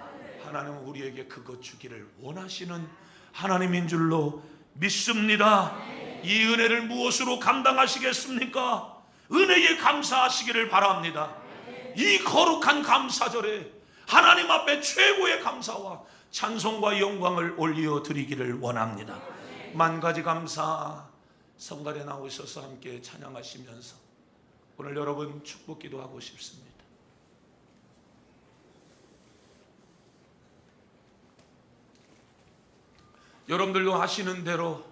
하나님은 우리에게 그것 주기를 원하시는 하나님인 줄로 믿습니다. 이 은혜를 무엇으로 감당하시겠습니까? 은혜에 감사하시기를 바랍니다. 이 거룩한 감사절에 하나님 앞에 최고의 감사와 찬송과 영광을 올려드리기를 원합니다. 만가지 감사, 성가대 나오셔서 함께 찬양하시면서 오늘 여러분 축복 기도하고 싶습니다. 여러분들도 하시는 대로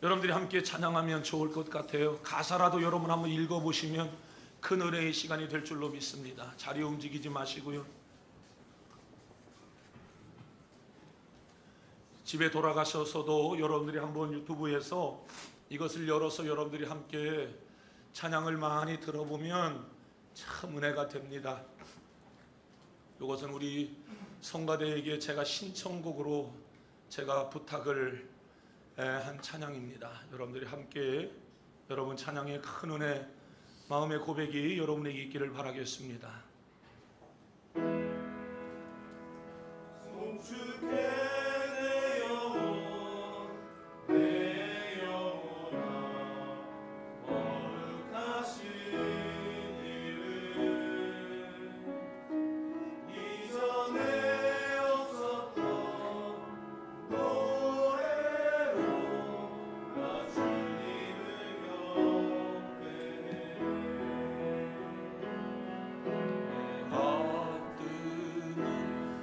여러분들이 함께 찬양하면 좋을 것 같아요. 가사라도 여러분 한번 읽어보시면 큰 은혜의 시간이 될 줄로 믿습니다. 자리 움직이지 마시고요. 집에 돌아가셔서도 여러분들이 한번 유튜브에서 이것을 열어서 여러분들이 함께 찬양을 많이 들어보면 참 은혜가 됩니다. 이것은 우리 성가대에게 제가 신청곡으로 제가 부탁을 한 찬양입니다. 여러분들이 함께 여러분 찬양의 큰 은혜, 마음의 고백이 여러분에게 있기를 바라겠습니다.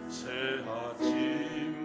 새 아침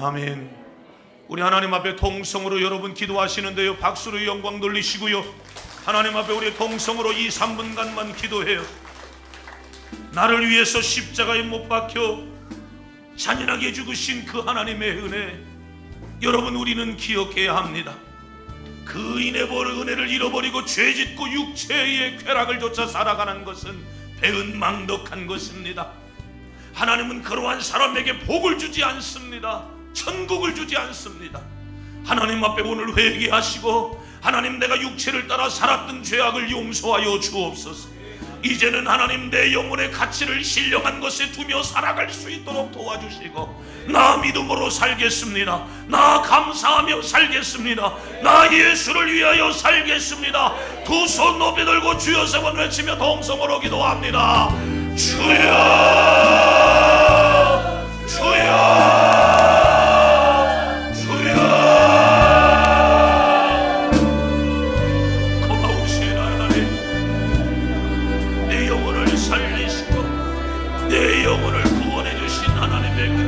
아멘. 우리 하나님 앞에 통성으로 여러분 기도하시는데요, 박수로 영광 돌리시고요, 하나님 앞에 우리 통성으로 2-3분간만 기도해요. 나를 위해서 십자가에 못 박혀 잔인하게 죽으신 그 하나님의 은혜, 여러분 우리는 기억해야 합니다. 그 은혜를 잃어버리고 죄짓고 육체의 쾌락을 쫓아 살아가는 것은 배은망덕한 것입니다. 하나님은 그러한 사람에게 복을 주지 않습니다. 천국을 주지 않습니다. 하나님 앞에 오늘 회개하시고, 하나님 내가 육체를 따라 살았던 죄악을 용서하여 주옵소서. 이제는 하나님 내 영혼의 가치를 신령한 것에 두며 살아갈 수 있도록 도와주시고, 나 믿음으로 살겠습니다. 나 감사하며 살겠습니다. 나 예수를 위하여 살겠습니다. 두 손 높이 들고 주여 세 번 외치며 동성으로 기도합니다. 주여, 주여,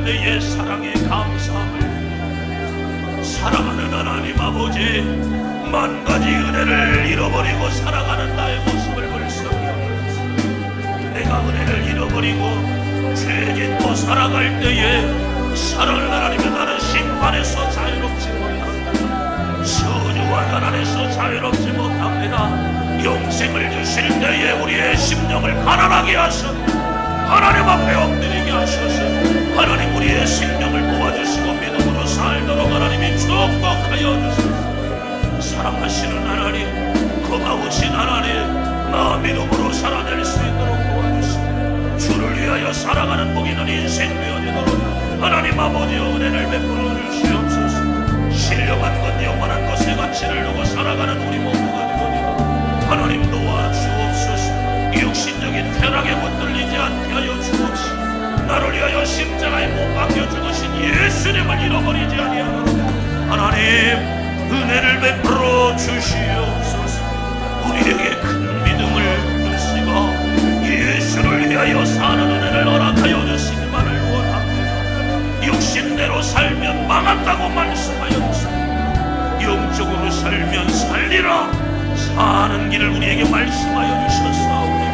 내 사랑에 감사함을, 사랑하는 하나님 아버지, 만 가지 은혜를 잃어버리고 살아가는 나의 모습을 불쌍히 여기소서. 내가 은혜를 잃어버리고 죄짓고 살아갈 때에 사랑하는 하나님의 나는 심판에서 자유롭지 못합니다. 저주와 가난에서 자유롭지 못합니다. 영생을 주실 때에 우리의 심령을 가난하게 하셔 하나님 앞에 엎드리게 하셔서 하나님 우리의 생명을 도와주시고 믿음으로 살도록 하나님이 축복하여 주시옵소서. 사랑하시는 하나님, 고마우신 하나님, 나 믿음으로 살아낼 수 있도록 도와주시고, 주를 위하여 살아가는 복 있는 인생 되어지도록 하나님 아버지의 은혜를 베풀어 주시옵소서. 신령한 것, 영원한 것의 가치를 두고 살아가는 우리 모두가 되어지도록 하나님 도와주옵소서. 육신적인 쾌락에 붙들리지 않게 하여 주옵시고, 나를 위하여 십자가에 못 박혀 죽으신 예수님을 잃어버리지 아니하도록 하나님 은혜를 베풀어 주시옵소서. 우리에게 큰 믿음을 주시고 예수를 위하여 사는 은혜를 허락하여 주시기만을 원합니다. 육신대로 살면 망한다고 말씀하여 주시고, 영적으로 살면 살리라 사는 길을 우리에게 말씀하여 주셨사오니,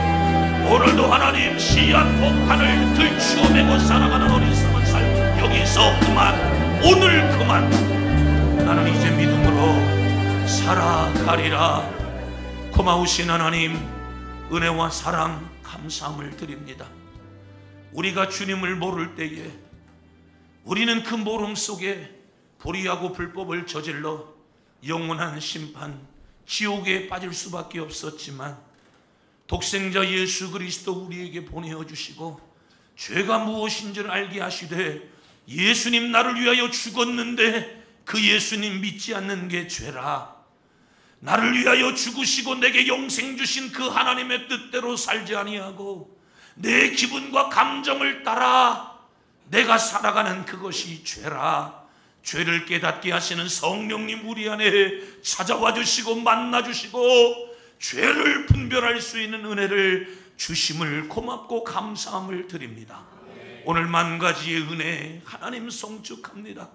오늘도 하나님 시한 폭탄을 들추어 매고 살아가는 어리석은 삶 여기서 그만, 오늘 그만. 나는 이제 믿음으로 살아가리라. 고마우신 하나님, 은혜와 사랑 감사함을 드립니다. 우리가 주님을 모를 때에 우리는 그 모름 속에 불의하고 불법을 저질러 영원한 심판, 지옥에 빠질 수밖에 없었지만, 독생자 예수 그리스도 우리에게 보내어 주시고 죄가 무엇인지를 알게 하시되, 예수님 나를 위하여 죽었는데 그 예수님 믿지 않는 게 죄라. 나를 위하여 죽으시고 내게 영생 주신 그 하나님의 뜻대로 살지 아니하고 내 기분과 감정을 따라 내가 살아가는 그것이 죄라. 죄를 깨닫게 하시는 성령님 우리 안에 찾아와 주시고 만나 주시고 죄를 분별할 수 있는 은혜를 주심을 고맙고 감사함을 드립니다. 오늘 만 가지의 은혜 하나님 송축합니다.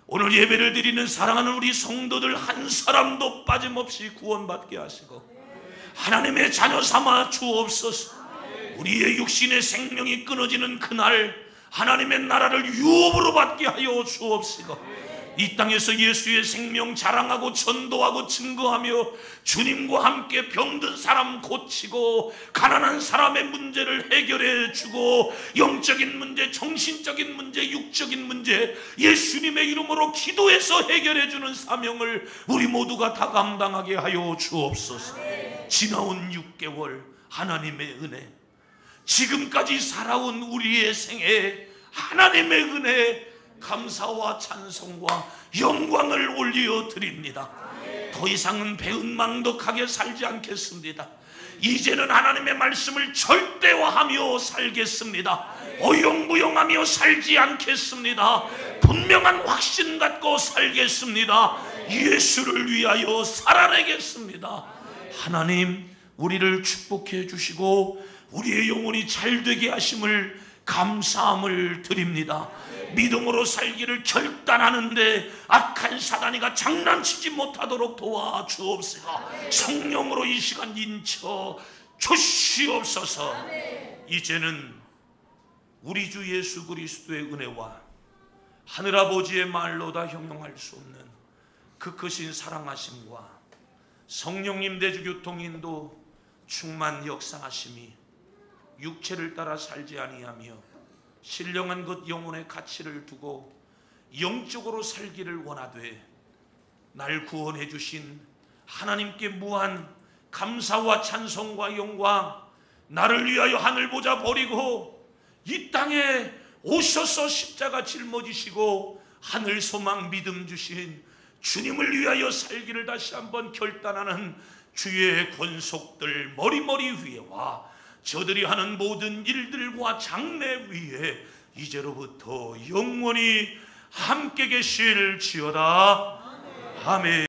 오늘 예배를 드리는 사랑하는 우리 성도들 한 사람도 빠짐없이 구원받게 하시고 하나님의 자녀 삼아 주옵소서. 우리의 육신의 생명이 끊어지는 그날 하나님의 나라를 유업으로 받게 하여 주옵시고, 이 땅에서 예수의 생명 자랑하고 전도하고 증거하며 주님과 함께 병든 사람 고치고 가난한 사람의 문제를 해결해 주고 영적인 문제, 정신적인 문제, 육적인 문제 예수님의 이름으로 기도해서 해결해 주는 사명을 우리 모두가 다 감당하게 하여 주옵소서. 지나온 6개월 하나님의 은혜, 지금까지 살아온 우리의 생애 하나님의 은혜 감사와 찬송과 영광을 올려 드립니다. 더 이상은 배은망덕하게 살지 않겠습니다. 이제는 하나님의 말씀을 절대화하며 살겠습니다. 어영부영하며 살지 않겠습니다. 분명한 확신 갖고 살겠습니다. 예수를 위하여 살아내겠습니다. 하나님 우리를 축복해 주시고 우리의 영혼이 잘되게 하심을 감사함을 드립니다. 믿음으로 살기를 결단하는데 악한 사단이가 장난치지 못하도록 도와주옵소서. 성령으로 이 시간 인쳐 주시옵소서. 이제는 우리 주 예수 그리스도의 은혜와 하늘아버지의 말로 다 형용할 수 없는 그 크신 사랑하심과 성령님 내주 교통인도 충만 역사하심이 육체를 따라 살지 아니하며 신령한 것 영혼의 가치를 두고 영적으로 살기를 원하되 날 구원해 주신 하나님께 무한 감사와 찬송과 영광, 나를 위하여 하늘 보자 버리고 이 땅에 오셔서 십자가 짊어지시고 하늘 소망 믿음 주신 주님을 위하여 살기를 다시 한번 결단하는 주의 권속들 머리머리 위에와 저들이 하는 모든 일들과 장래 위에 이제로부터 영원히 함께 계실지어다. 아멘.